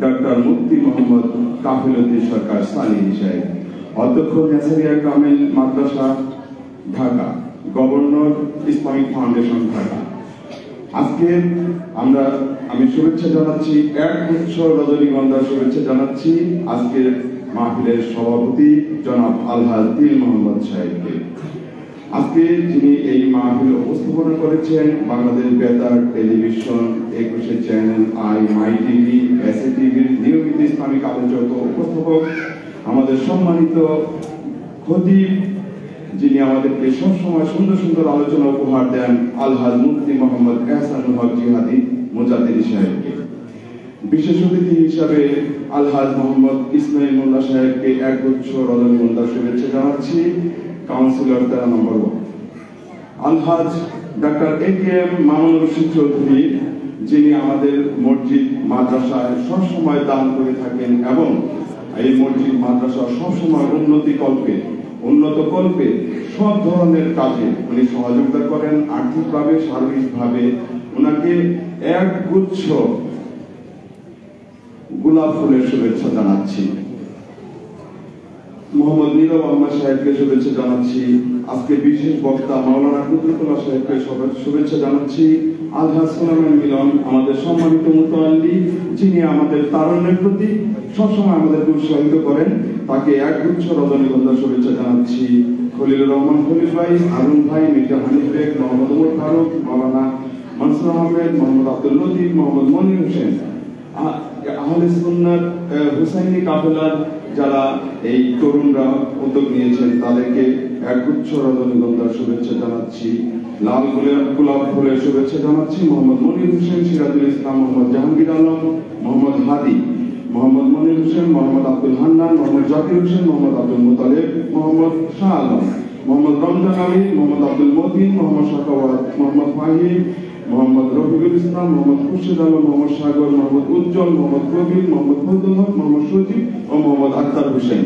ডক্টর মুফতি মোহাম্মদ কাফিলউদ্দিন সরকার সালিহি সাহেব, অধ্যক্ষ Nesaria Kamil Madrasa Dhaka, governor Islamic Foundation Dhaka. আজকে আমি শুভেচ্ছা জানাচ্ছি, এক গুচ্ছ রজনীগন্ধার শুভেচ্ছা জানাচ্ছি আজকের মাহফিলের সভাপতি জনাব আলহাজ দিল মোহাম্মদ সাহেবকে। আজকে যিনি এই মাহফিল উপস্থাপনা করেছেন বাংলাদেশ বেতার টেলিভিশন, 21 চ্যানেল, মাই টিভি, এসএ টিভির নিয়মিত ইসলামিক আলোচক ও উপস্থাপক, আমাদের সম্মানিত খতিব, যিনি আমাদেরকে সবসময় সুন্দর সুন্দর আলোচনা উপহার দেন আলহাজ মুফতি মোহাম্মদ এহসানুল হক জিহাদি মুজাদ্দিদি সাহেবকে। বিশেষ অতিথি হিসাবে আলহাজ মোহাম্মদ ইসমাইল মোল্লা সাহেবকে একগুচ্ছ রজনীগন্ধার শুভেচ্ছা জানাচ্ছি, কাউন্সিলর 13 নম্বর ওয়ার্ড। আলহাজ ডাক্তার এ.কে.এম. মামুনুর রশিদ চৌধুরী, যিনি আমাদের মসজিদ মাদ্রাসায় সবসময় দান করে থাকেন এবং এই মসজিদ মাদ্রাসা সবসময় উন্নত কল্পে সব ধরনের কাজে উনি সহযোগিতা করেন, আর্থিকভাবে সার্বিকভাবে। ওনাকে এক গুচ্ছ গোলাপ ফুলের শুভেচ্ছা জানাচ্ছি। মোহাম্মদ নীরব আহমদ সাহেবকে শুভেচ্ছা জানাচ্ছি। আজকে বিশেষ বক্তা মাওলানা কুদরতুল্লাহ সাহেবকে শুভেচ্ছা জানাচ্ছি। আলহাজ সুলাইমান মিলন, আমাদের সম্মানিত মুতাআল্লি, যিনি আমাদের তারুণ্যের প্রতি সবসময় আমাদেরকে উৎসাহিত করেন, তাকে একগুচ্ছ রজনীগন্ধার শুভেচ্ছা জানাচ্ছি। খলিলুর রহমান খলিল ভাই, হারুন ভাই, মির্জা হানিফ বেগ, মোহাম্মদ উমর ফারুক, মাওলানা মনসুর আহমেদ, মোহাম্মদ আব্দুল লতিফ, মোহাম্মদ মনির হোসেন, আহলে সুন্নাত হুসাইনি কাফেলার যারা এই তরুণরা উদ্যোগ নিয়েছেন তাদেরকে একগুচ্ছ রজনীগন্ধার শুভেচ্ছা জানাচ্ছি। লাল গোলাপ ফুলের শুভেচ্ছা জানাচ্ছি মোহাম্মদ মনির হোসেন, সিরাজুল ইসলাম, মোহাম্মদ জাহাঙ্গীর আলম, মোহাম্মদ হাদি, মোহাম্মদ মনির হোসেন, মোহাম্মদ আব্দুল হান্নান, মোহাম্মদ জাকির হোসেন, মোহাম্মদ আব্দুল মুতালেব, মোহাম্মদ শাহ আলম, মোহাম্মদ রমজান আলী, মোহাম্মদ আব্দুল মতিন, মোহাম্মদ শাকাওয়াত, মোহাম্মদ ফাহিম, মোহাম্মদ রফিকুল ইসলাম, মোহাম্মদ খুরশিদ আলম, মোহাম্মদ সাগর, মোহাম্মদ উজ্জ্বল, মোহাম্মদ কবির, মোহাম্মদ ফজলুল হক, মোহাম্মদ সজিব ও মোহাম্মদ আক্তার হোসেন।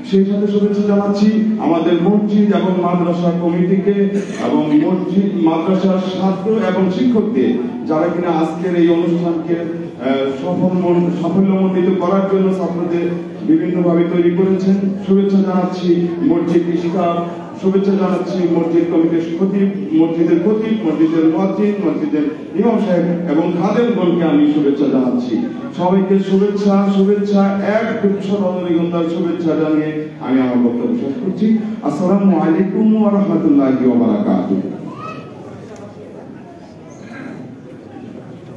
সেই সাথে শুভেচ্ছা জানাচ্ছি আমাদের মসজিদ এবং মাদ্রাসা কমিটিকে এবং মসজিদ মাদ্রাসার ছাত্র এবং শিক্ষকদের, যারা কিনা আজকের এই অনুষ্ঠানকে সাফল্যমণ্ডিত করার জন্য ছাত্রদের বিভিন্নভাবে তৈরি করেছেন। শুভেচ্ছা জানাচ্ছি মসজিদ স্টাফ, শুভেচ্ছা জানাচ্ছি মসজিদ কমিটির খতিব, মসজিদের মুয়াজ্জিন, মসজিদের ইমাম সাহেব এবং খাদেমগণকে আমি শুভেচ্ছা জানাচ্ছি। সবাইকে শুভেচ্ছা এক গুচ্ছ রজনীগন্ধার শুভেচ্ছা জানিয়ে আমি আমার বক্তব্য শেষ করছি। আসসালামু আলাইকুম ওয়া রাহমাতুল্লাহি ওয়া বারাকাতুহু।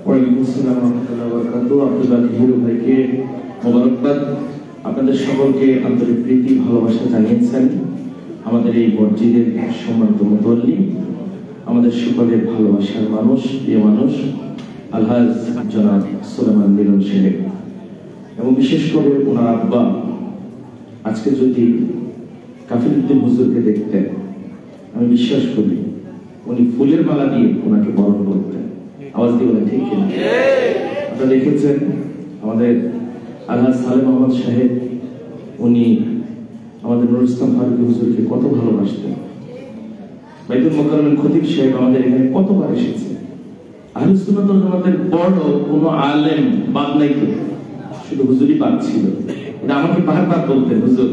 ওয়ালাইকুম আসসালাম ওয়া রাহমাতুল্লাহি ওয়া বারাকাতুহু। আব্দুল বাকি হিরো ভাইকে মোবারকবাদ। আপনাদের সকলকে আন্তরিক প্রীতি ভালোবাসা জানিয়েছেন আমাদের এই মসজিদের সম্মানিত মুতাআল্লি, আমাদের সকলের ভালোবাসার মানুষ, প্রিয় মানুষ আলহাজ জনাব সুলাইমান মিলন সাহেব, এবং বিশেষ করে ওনার আব্বা আজকে যদি কাফিলউদ্দিন হুজুরকে দেখতেন, আমি বিশ্বাস করি উনি ফুলের মালা দিয়ে ওনাকে বরণ করতেন। আওয়াজ দিয়ে বলেন ঠিক কিনা? আপনারা দেখেছেন আমাদের আলহাজ সালেম আহমদ সাহেব, উনি আমাদের নুরুল ইসলাম ফারুকী হুজুরকে কত ভালোবাসতেন। বাইতুল মোকাররমের খতিব সাহেব আমাদের এখানে কতবার এসেছে। আহলে সুন্নাত ওয়াল জামাতের বড় কোনো আলেম বাদ নাই তো, শুধু হুজুরই বাদ ছিল। এটা আমাকে বারবার বলতেন, হুজুর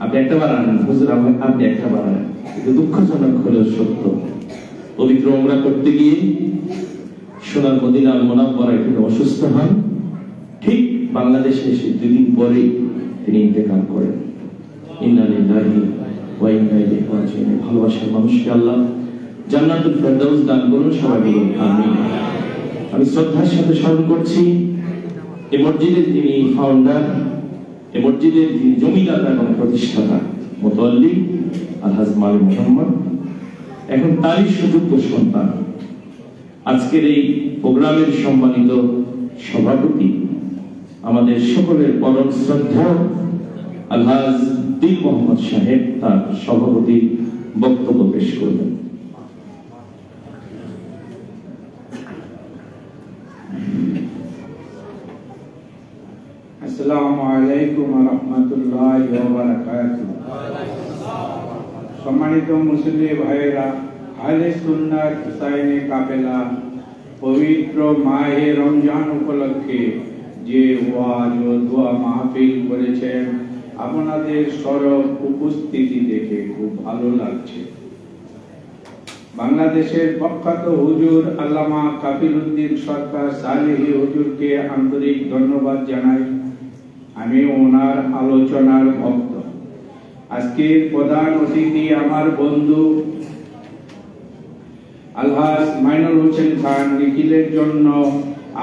আপনি একটা বার আনেন, হুজুর আপনি একটা বার আনেন। এটা দুঃখজনক হলেও সত্য। পবিত্র উমরা করতে গিয়ে সোনার মদিনা আল মুনাওয়ারায় তিনি অসুস্থ হন। ঠিক বাংলাদেশে এসে 2 দিন পরে তিনি ইন্তেকাল করেন। ইন্না লিল্লাহি ওয়া ইন্না ইলাইহি রাজিউন। ভালোবাসার মানুষকে আল্লাহ জান্নাতুল ফেরদাউস দান করুন, সবাই বলুন আমিন। আমি শ্রদ্ধার সাথে স্মরণ করছি এই মসজিদের যিনি ফাউন্ডার, এই মসজিদের যিনি জমিদাতা এবং প্রতিষ্ঠাতা মুতাওয়াল্লি আলহাজ মালিক মোহাম্মদ, এখন তারই সুযোগ্য সন্তান আজকের এই প্রোগ্রামের সম্মানিত সভাপতি, আমাদের সকলের পরম শ্রদ্ধা আলহাজ দিল মোহাম্মদ সাহেব তার সভাপতি বক্তব্য পেশ করবেন। আসসালামু আলাইকুম ওয়া রাহমাতুল্লাহি ওয়া বারাকাতুহু। সম্মানিত মুসলিম ভাইরা, আহলে সুন্নাত হুসাইনি কাফেলা পবিত্র মাহে রমজান উপলক্ষে যে ওয়াজ ও দোয়া মাহফিল করেছেন, আপনাদের সরব উপস্থিতি দেখে খুব ভালো লাগছে। বাংলাদেশের প্রখ্যাত হুজুর আল্লামা কাফিল উদ্দিন সরকার সালেহী হুজুরকে আন্তরিক ধন্যবাদ জানাই। আমি ওনার আলোচনার ভক্ত। আজকের প্রধান অতিথি আমার বন্ধু আলহাজ মাইনুল হোসেন খান নিখিলের জন্য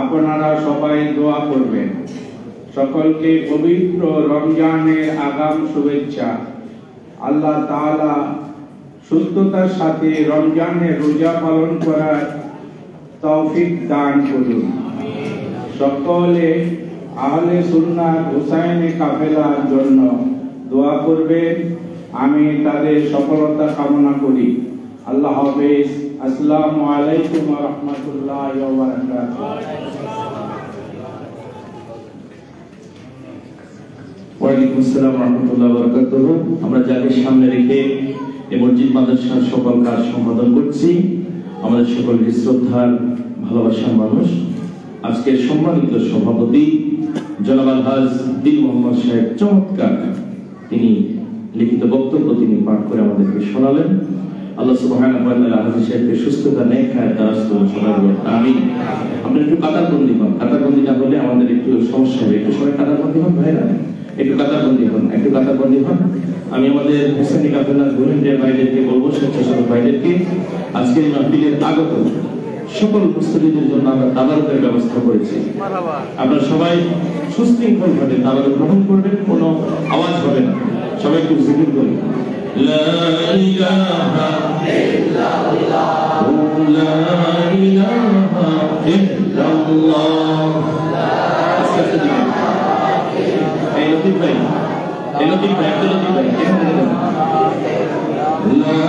আপনারা সবাই দোয়া করবেন। সকলকে পবিত্র রমজানের আগাম শুভেচ্ছা। আল্লাহ তাআলা সুস্থতার সাথে রমজানের রোজা পালন করার তৌফিক দান করুন। সকলে আহলে সুন্নাত হুসাইনি কাফেলার জন্য দোয়া করবেন। আমি তাদের সফলতা কামনা করি। আল্লাহ হাফেজ। আসসালামু আলাইকুম ওয়া রাহমাতুল্লাহি ওয়া বারাকাতুহু। ওয়া আলাইকুম আসসালাম ওয়া রাহমাতুল্লাহি ওয়া বারাকাতুহু। আমরা যাকে সামনে রেখে এই মসজিদ মাদ্রাসার সকল কাজ সম্পাদন করছি, আমাদের সকলের শ্রদ্ধার ভালোবাসার মানুষ, আজকের সম্মানিত সভাপতি জনাব আলহাজ দিল মোহাম্মদ সাহেব চমৎকার তিনি লিখিত বক্তব্য তিনি পাঠ করে আমাদেরকে শোনালেন। আল্লাহ সুবহানাহু ওয়া তাআলা হাজী সাহেবকে সুস্থতা নেক হায়াত দারাজ করুন, সবাই বলুন আমিন। আমরা একটু কাতারবন্দি হন, কাতারবন্দি না হলে আমাদের একটু সমস্যা হবে। একটু সবাই কাতারবন্দি হন ভাইরা, একটু কাতারবন্দি হন, একটু কাতারবন্দি হন। আমি আমাদের হুসাইনি কাফেলার ভলেন্টিয়ার ভাইদেরকে বলবো, স্বেচ্ছাসেবক ভাইদেরকে, আজকের মাহফিলের আগত সকল মুসলিমদের জন্য আমরা তাবারুকের ব্যবস্থা করেছি। আপনারা সবাই সুশৃঙ্খল ভাবে তাবারুক গ্রহণ করবেন, কোনো আওয়াজ হবে না। সবাই একটু জিকির করুন, লা ইলাহা ইল্লাল্লাহ, লা ইলাহা ইল্লাল্লাহ। আস্তে আস্তে দিবেন। এই লতিফ ভাই, এই লতিফ ভাই, একটা লতিফ ভাই, লা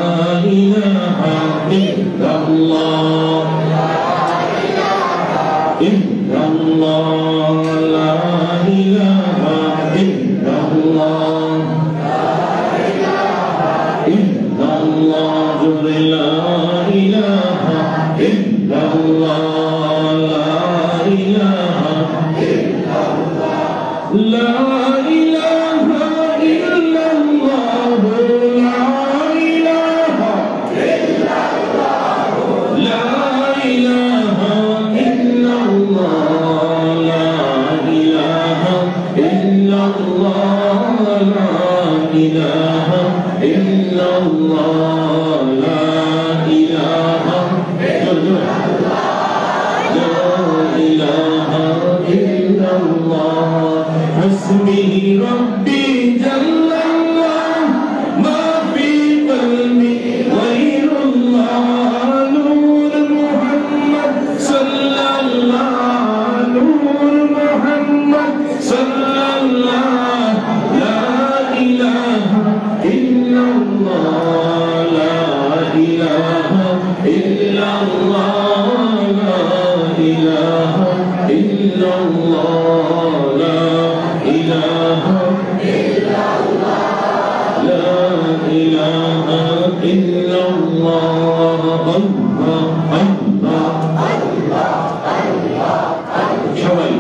ইলাহা ইল্লাল্লাহ, ইল্লাল্লাহ, লা ইলাহা ইল্লাল্লাহ, ইল্লাল্লাহ, লা ইলাহা ইল্লাল্লাহ, লা ইলাহা ইল্লাল্লাহ, লা ইলাহা ইল্লাল্লাহ, লা ইলাহা حسبي ربي جل الله ما في قلبي غير الله نور محمد صلى الله نور محمد صلى الله لا إله إلا الله لا إله إلا الله لا إله إلا الله لا إله إلا الله لا إله إلا الله সবাই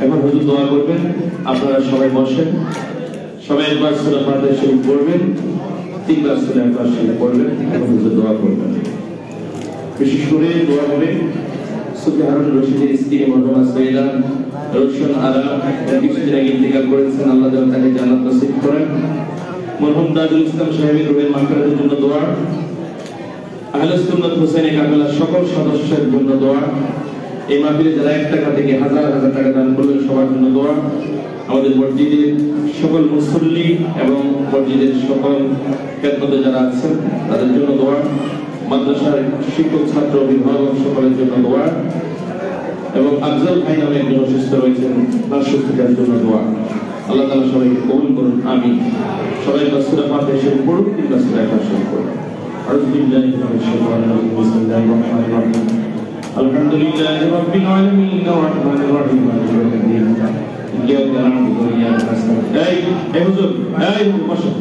এখন হুজুর দোয়া করবেন, আপনারা সবাই বসেন, সবাই একবার সূরা ফাতিহা শরীফ পড়বেন, তিনবার সূরা একবার শরীফ পড়বেন, এখন হুজুর দোয়া করবেন। বিশেষ করে দোয়া হবে সুফি হারুন রশিদের স্ত্রী মরহুমা সৈয়দা রওশন আরা, কিছুদিন আগে ইন্তেকাল করেছেন, আল্লাহ যেন তাকে জান্নাত নসিব করেন। মরহুম তাজুল ইসলাম সাহেবের রুহের মাগফিরাতের জন্য দোয়া। আহলে সুন্নাত হুসাইনি কাফেলার সকল সদস্যদের জন্য দোয়া। এই মাহফিলে যারা 1 টাকা থেকে হাজার হাজার টাকা দান করবেন সবার জন্য দোয়া। আমাদের মসজিদের সকল মুসল্লি এবং মসজিদের সকল খেদমতে যারা আছেন তাদের জন্য দোয়া। মাদ্রাসার শিক্ষক ছাত্র অভিভাবক সকলের জন্য দোয়া। এবং আফজাল ভাই নামে একজন অসুস্থ রয়েছেন, তার সুস্থতার জন্য দোয়া। আল্লাহ তাআলা সবাইকে কবুল করুন, আমিন। সবাই সূরা ফাতিহা শরীফ পড়ুন, কিংবা সূরা ইখলাস শরীফ পড়ুন। আউযু বিল্লাহি মিনাশ শাইতানির রাজিম। বিসমিল্লাহির রহমানির রহিম। আলহামদুলিল্লাহি রাব্বিল আলামিন আর-রাহমানির রহিম মালিকি ইয়াউমিদ্দিন। ইয়্যাকা না'বুদু ওয়া ইয়্যাকা নাস্তাঈন। এই হুজুর, বসো।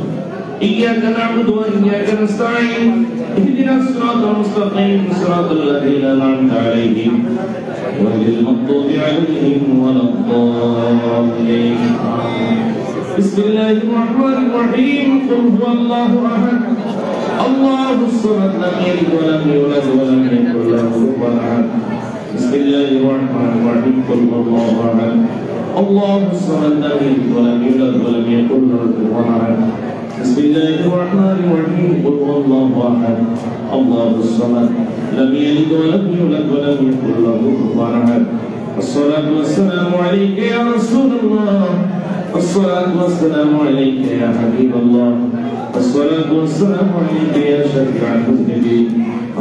إياك نعبد وإياك نستعين اهدنا الصراط المستقيم صراط الذين أنعمت عليهم غير المغضوب عليهم ولا الضالين. بسم الله الرحمن الرحيم. قل هو الله أحد الله الصمد لم يلد ولم يولد ولم يكن له كفوا أحد. بسم الله الرحمن الرحيم. قل هو الله أحد الله الصمد لم يلد ولم يولد ولم يكن له كفوا أحد. بسم الله الرحمن الرحيم. قل هو الله احد الله الصمد لم يلد ولم يولد ولم يكن له كفوا احد. الصلاة والسلام عليك يا رسول الله. الصلاة والسلام عليك يا حبيب الله. الصلاة والسلام عليك يا شفيع المذنبين.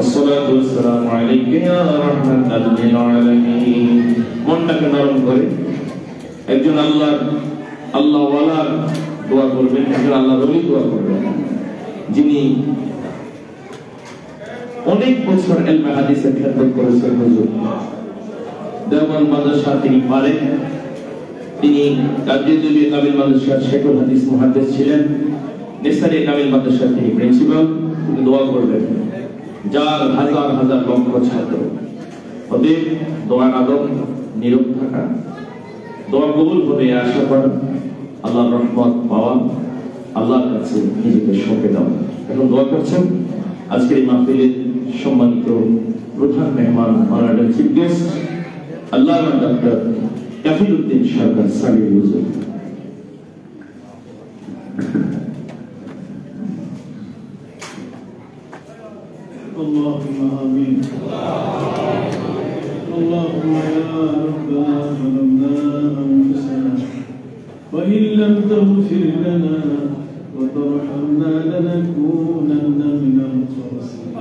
الصلاة والسلام عليك يا رحمة للعالمين. মনটাকে নরম করে একজন আল্লাহ ওয়ালা দোয়া করবেন, একজন আল্লাহ ওলি দোয়া করবেন, যিনি অনেক বছর ইলমে হাদিসের খেদমত করেছেন। হুজুর দেওবন্দ মাদ্রাসা তিনি পারেন, তিনি তাজউদ্দিন কামিল মাদ্রাসার শেখুল হাদিস মুহাদ্দিস ছিলেন, নেসারি কামিল মাদ্রাসার তিনি প্রিন্সিপাল। তিনি দোয়া করবেন যার হাজার হাজার লক্ষ ছাত্র। ওদের দোয়ার আদব নীরব থাকা, দোয়া কবুল হবে আশা করা, আল্লাহর রহমত পাওয়া, আল্লাহর কাছে নিজেকে সঁপে দেওয়া। এখন দোয়া করছেন আজকের এই মাহফিলের সম্মানিত প্রধান মেহমান, অনারেবল চিফ গেস্ট আল্লামা ডক্টর কাফিল উদ্দিন সরকার সাগির হুজুর। اللهم آمين. اللهم يا ربنا ظلمنا أنفسنا وإن لم تغفر لنا وترحمنا لنكونن من الخاسرين.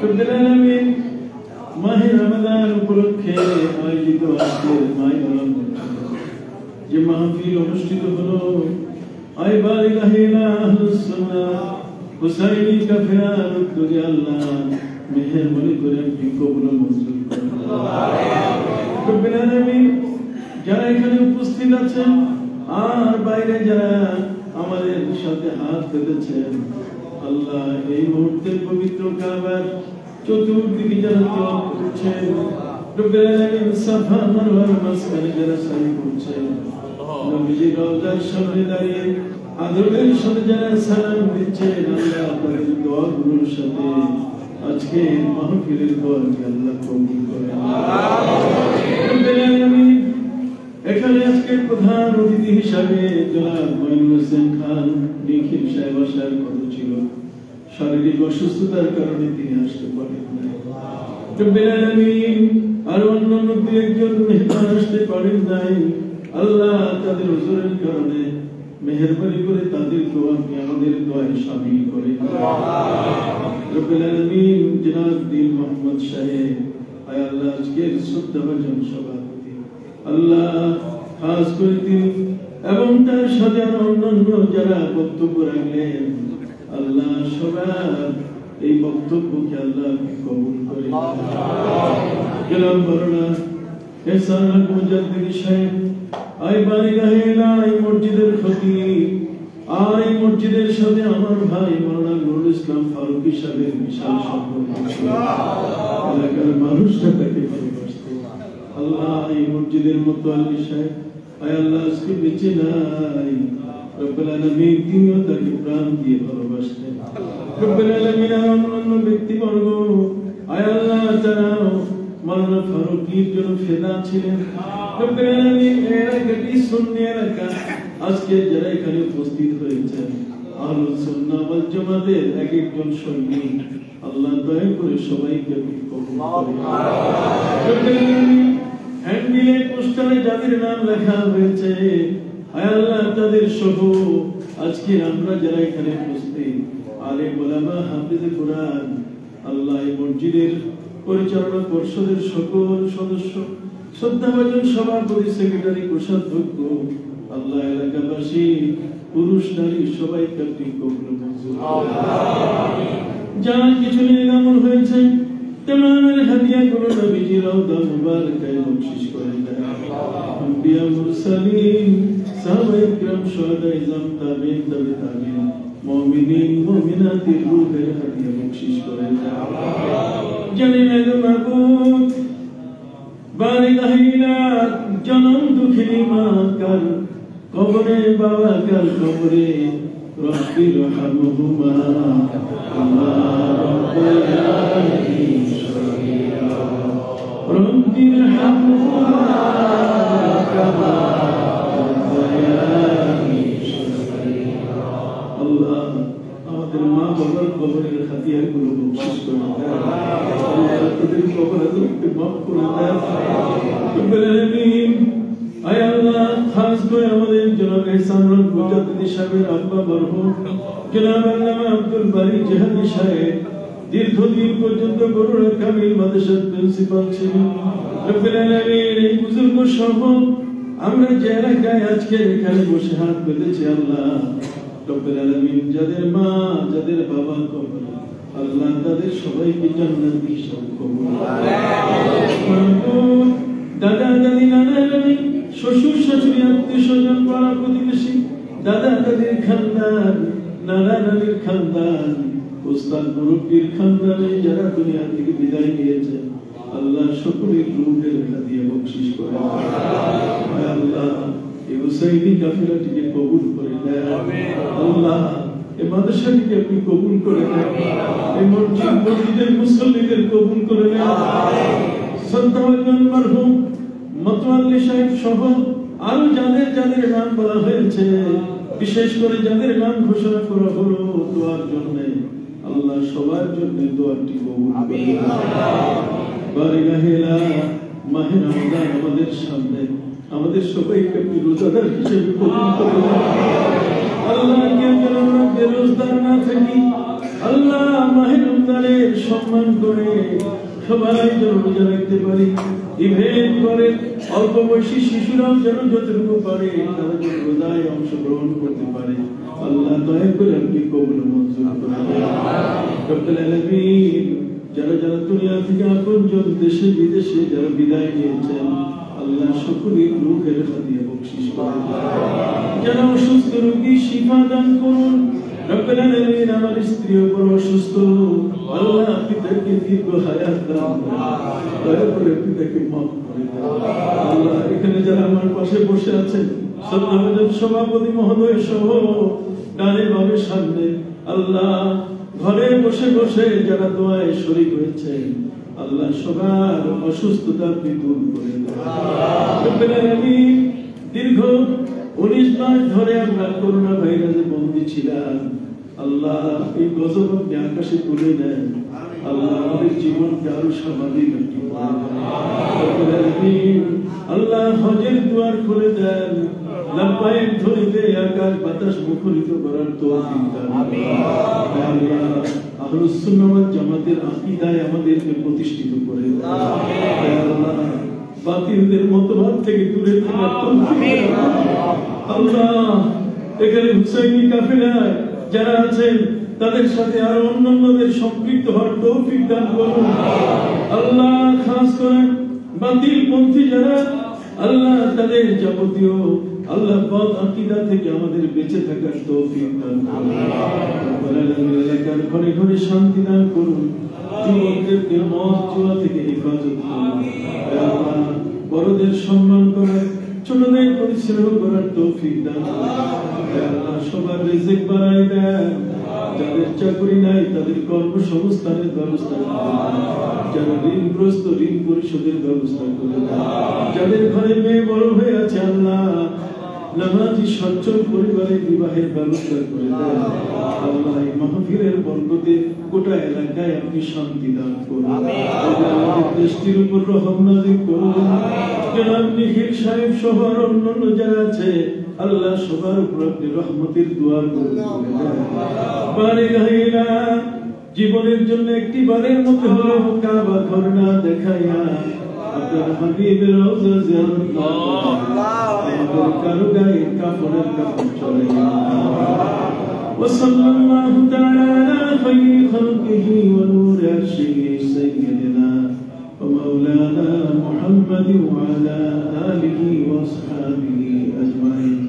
رب العالمين মাহে রমাদান উপলক্ষে আয়োজিত আজকের মাইলাম যে মাহফিল অনুষ্ঠিত হলো, আই বারিকাহিনা আহলুস সুন্নাহ হুসাইনি কাফেলার উদ্যোগে আল্লাহ মেহেরবানি করে আপনি কবুল মঞ্জুর করুন। রব্বুল আলামিন যারা এখানে উপস্থিত আছেন আর বাইরে যারা আমাদের সাথে হাত পেতেছেন, আল্লাহ এই মুহূর্তে পবিত্র কাবার চতুর্দিকে যারা তওয়াফ করছেন, রব্বুল আলামিন সাফা মারওয়ার মাঝখানে যারা সাই করছেন, নবীজির রওজার সামনে দাঁড়িয়ে আদরের সাথে যারা সালাম দিচ্ছেন, আল্লাহ আপনাদের দোয়াগুলোর সাথে আজকে মাহফিলের দোয়াকে আল্লাহ কবুল করেন। রব্বুল আলামিন এখানে আজকে প্রধান অতিথি হিসাবে জনাব মঈনুল হোসেন খান নিখিল সাহেব আসার কথা ছিল, শারীরিক অসুস্থতার কারণে তিনি আসতে পারেন নাই। রব্বুল আলামিন আর অন্যান্য দুই একজন মেহমান আসতে পারেন নাই, আল্লাহ তাদের হুজুরের কারণে মেহেরবানি করে তাদের দোয়াকে আমাদের দোয়ায় শামিল করে। রব্বুল আলামিন জনাব দিন মোহাম্মদ সাহেব আয় আল্লাহ আজকের শ্রদ্ধাভাজন সভাপতি, আল্লাহ খাস করে তিনি এবং তার সাথে অন্যান্য যারা বক্তব্য রাখলেন, আল্লাহ সবার এই বক্তব্যকে আল্লাহ কবুল করে। জনাব বরনা এহসানুল মুজাদ্দিদ সাহেব আই বারিগাহেলা এই মসজিদের খতিব আর এই মসজিদের সাথে আমার ভাই মাওলানা নুরুল ইসলাম ফারুকী সাহেবের বিশাল সম্পর্ক ছিল, এলাকার মানুষরা তাকে ভালোবাসতো। আল্লাহ এই মসজিদের মুতাল্লি সাহেব আয় আল্লাহ আজকে বেঁচে নাই, রব্বুল আলামিন তিনিও তাকে প্রাণ দিয়ে ভালোবাসতেন। রব্বুল আলামিন অন্যান্য ব্যক্তিবর্গ আয় আল্লাহ তারাও মাওলানা ফারুকীর জন্য ফেদা ছিলেন। রব্বুল আলামিন এলাকাটি সুন্নি এলাকা, আজকে যারা এখানে উপস্থিত হয়েছেন আহলুস সুন্নাহ ওয়াল জামাতের এক একজন সৈনিক, আল্লাহ দয়া করে সবাইকে কবুল করুন। রব্বুল আলামিন হ্যান্ডবিলে পোস্টারে যাদের নাম লেখা হয়েছে আয় আল্লাহ তাদের সহ আজকে আমরা যারা এখানে উপস্থিত আলেম ওলামা হাফেজে কোরআন, আল্লাহ এই মসজিদের পরিচালনা পর্ষদের সকল সদস্য, শ্রদ্ধাভাজন সভাপতি, সেক্রেটারি, কোষাধ্যক্ষ, আল্লাহ এলাকাবাসী পুরুষ নারী সবাইকে আপনি কবুল মঞ্জুর করুন। যারা কিছু নিয়ে আমল হয়েছে তামামের হাদিয়াগুলো নবীজির রওজা মুবারকায় বখশিশ করে দেন। আম্বিয়া মুরসালিন সাহাবায়ে কিরাম শুহাদায়ে ইজম তাবিঈন তাবিঈন মুমিনিন মুমিনাতের রূহের হাদিয়া বখশিশ করে দেন। জানি না গো মাবুদ বারিক আইলা জনম দুঃখিনী মা কার কবরে বাবা কার কবরে রব্বি রহমহুমা কামা রাব্বায়ানি সগীরা রব্বি রহমহুমা কামা রাব্বায়ানি সগীরা। আল্লাহ আমাদের মা বাবার কবরের হাদিয়াগুলো বখশিশ করে দেন। আল্লাহ তাদের কবরকে মাফ করে দেন। রব্বুল আলামিন আয় আল্লাহ খাস করে আমাদের জনাব ইহসানুল মুজাদ্দিদ সাহেবের আব্বা মরহুম জনাব আল্লামা আব্দুল বারী জিহাদি সাহেব দীর্ঘদিন পর্যন্ত বরুড়া কামিল মাদ্রাসার প্রিন্সিপাল ছিলেন। রব্বুল আলামিন এই বুজুর্গ সহ আমরা যে এলাকায় আজকে এখানে বসে হাত পেতেছি আল্লাহ রব্বুল আলামিন যাদের মা যাদের বাবা কবর আল্লাহ তাদের সবাইকে জান্নাতি হিসাবে কবুল করুন। দাদা দাদি নানা নানি শ্বশুর শাশুড়ি আত্মীয় স্বজন পাড়া প্রতিবেশী দাদা দাদির খানদান নানা নানির খানদান উস্তাদ মুরব্বির খানদানে যারা দুনিয়া থেকে বিদায় নিয়েছেন আল্লাহ সকলের রূহের হাদিয়া বখশিশ করে আল্লাহ এই হুসাইনি কাফেলাটিকে কবুল করে নেন। আল্লাহ এই মাদ্রাসাটিকে আপনি কবুল করে নেন। এই মসজিদের মুসল্লিদের কবুল করে নেন। সন্তান মরহুম মতওয়াল্লি সাহেব সহ আরো যাদের যাদের নাম বলা হয়েছে বিশেষ করে যাদের নাম ঘোষণা করা হলো দোয়ার জন্য আল্লাহ সবার জন্য দোয়াটি কবুল করুন। বারিগাহিলা মাহে রমজান আমাদের সামনে আমাদের সবাইকে আপনি রোজাদার হিসেবে কবুল করুন। আল্লাহ কেউ যেন আমরা বেরোজগার না থাকি আল্লাহ মাহে রমজানের সম্মান করে সবাই যেন রোজা রাখতে পারি। ইভেন্ট করে অল্প বয়সী শিশুরাও যেন যতটুকু পারে তারা যেন রোজায় অংশগ্রহণ করতে পারে। আল্লাহ দয়া করে আপনি কবুল মঞ্জুর করুন। রব্বুল আলামিন যারা যারা দুনিয়া থেকে আপনজন দেশে বিদেশে যারা বিদায় নিয়েছেন আল্লাহ সকলের রূহের হাদিয়া বখশিশ করুন। যারা অসুস্থ রোগী শিফা দান করুন। রব্বুল আলামিন আমার স্ত্রীও বড় অসুস্থ আল্লাহ আপনি তাকে দীর্ঘ হায়াত দান করুন। দয়া করে আপনি তাকে মাফ করে দেন। আল্লাহ এখানে যারা আমার পাশে বসে আছেন শ্রদ্ধাভাজন সভাপতি মহোদয় সহ ডানে বামে সামনে আল্লাহ ঘরে বসে বসে যারা দোয়ায় শরীক হয়েছেন আল্লাহ সবার অসুস্থতা আপনি দূর করে দেন। রব্বুল আলামিন দীর্ঘ 19 মাস ধরে আমরা করোনা ভাইরাসে বন্দী ছিলাম আল্লাহ এই গজব আপনি আকাশে তুলে নেন। আল্লাহ আমাদের জীবনকে আরো স্বাভাবিক আল্লাহ হজের দুয়ার খুলে দেন। লব্বাইক ধরিতে আকাশ বাতাস মুখরিত করার তৌফিক দান। আল্লাহ আহলুস সুন্নাহ ওয়াল জামাতের আকীদায় আমাদেরকে প্রতিষ্ঠিত করে দেন। আল্লাহ বাতিলদের মতবাদ থেকে দূরে থাকার তৌফিক দান। আল্লাহ এখানে হুসাইনি কাফেলায় যারা আছেন তাদের সাথে আরো অন্যান্যদের সম্পৃক্ত হওয়ার তৌফিক দান করুন। আল্লাহ খাস করে বাতিল পন্থী যারা আল্লাহ তাদের যাবতীয় আল্লাহ বদ আকীদা থেকে আমাদের বেঁচে থাকার তৌফিক দান করুন। এলাকার ঘরে ঘরে শান্তি দান করুন। যুবকদেরকে মদ জুয়া থেকে হেফাজত করুন। বড়দের সম্মান করা ছোটদের পরিশ্রম করার তৌফিক দান করুন। আল্লাহ সবার রিজিক বাড়ায় দেন। যাদের চাকরি নাই তাদের কর্মসংস্থানের ব্যবস্থা করুন। যারা ঋণগ্রস্ত ঋণ পরিশোধের ব্যবস্থা করুন। যাদের ঘরে মেয়ে বড় হয়ে আছে আল্লাহ নামাজি সচ্ছল পরিবারে বিবাহের ব্যবস্থা করে দেন। আল্লাহ এই মাহফিলের বরকতে গোটা এলাকায় আপনি শান্তি দান করুন। আমাদের দেশটির উপর রহম নাযিল করুন। জনাব নিখিল সাহেব সহ অন্যান্য যারা আছে আল্লাহ সবার উপর আপনি রহমতের দুয়ার করুন। জীবনের জন্য একটি বারের মতো হলো কাবা ঘর না দেখাইয়া আপনার হাবিবের রওজা জিয়ারত করুন। আমাদের কারো গায়ে কাফনের কাপড় চলে না। وصلى الله تعالى على خير خلقه ونور عرشه سيدنا ومولانا محمد وعلى آله وأصحابه أجمعين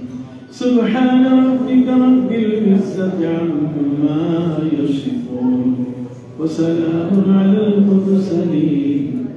سبحان ربك رب العزة عما يصفون وسلام على المرسلين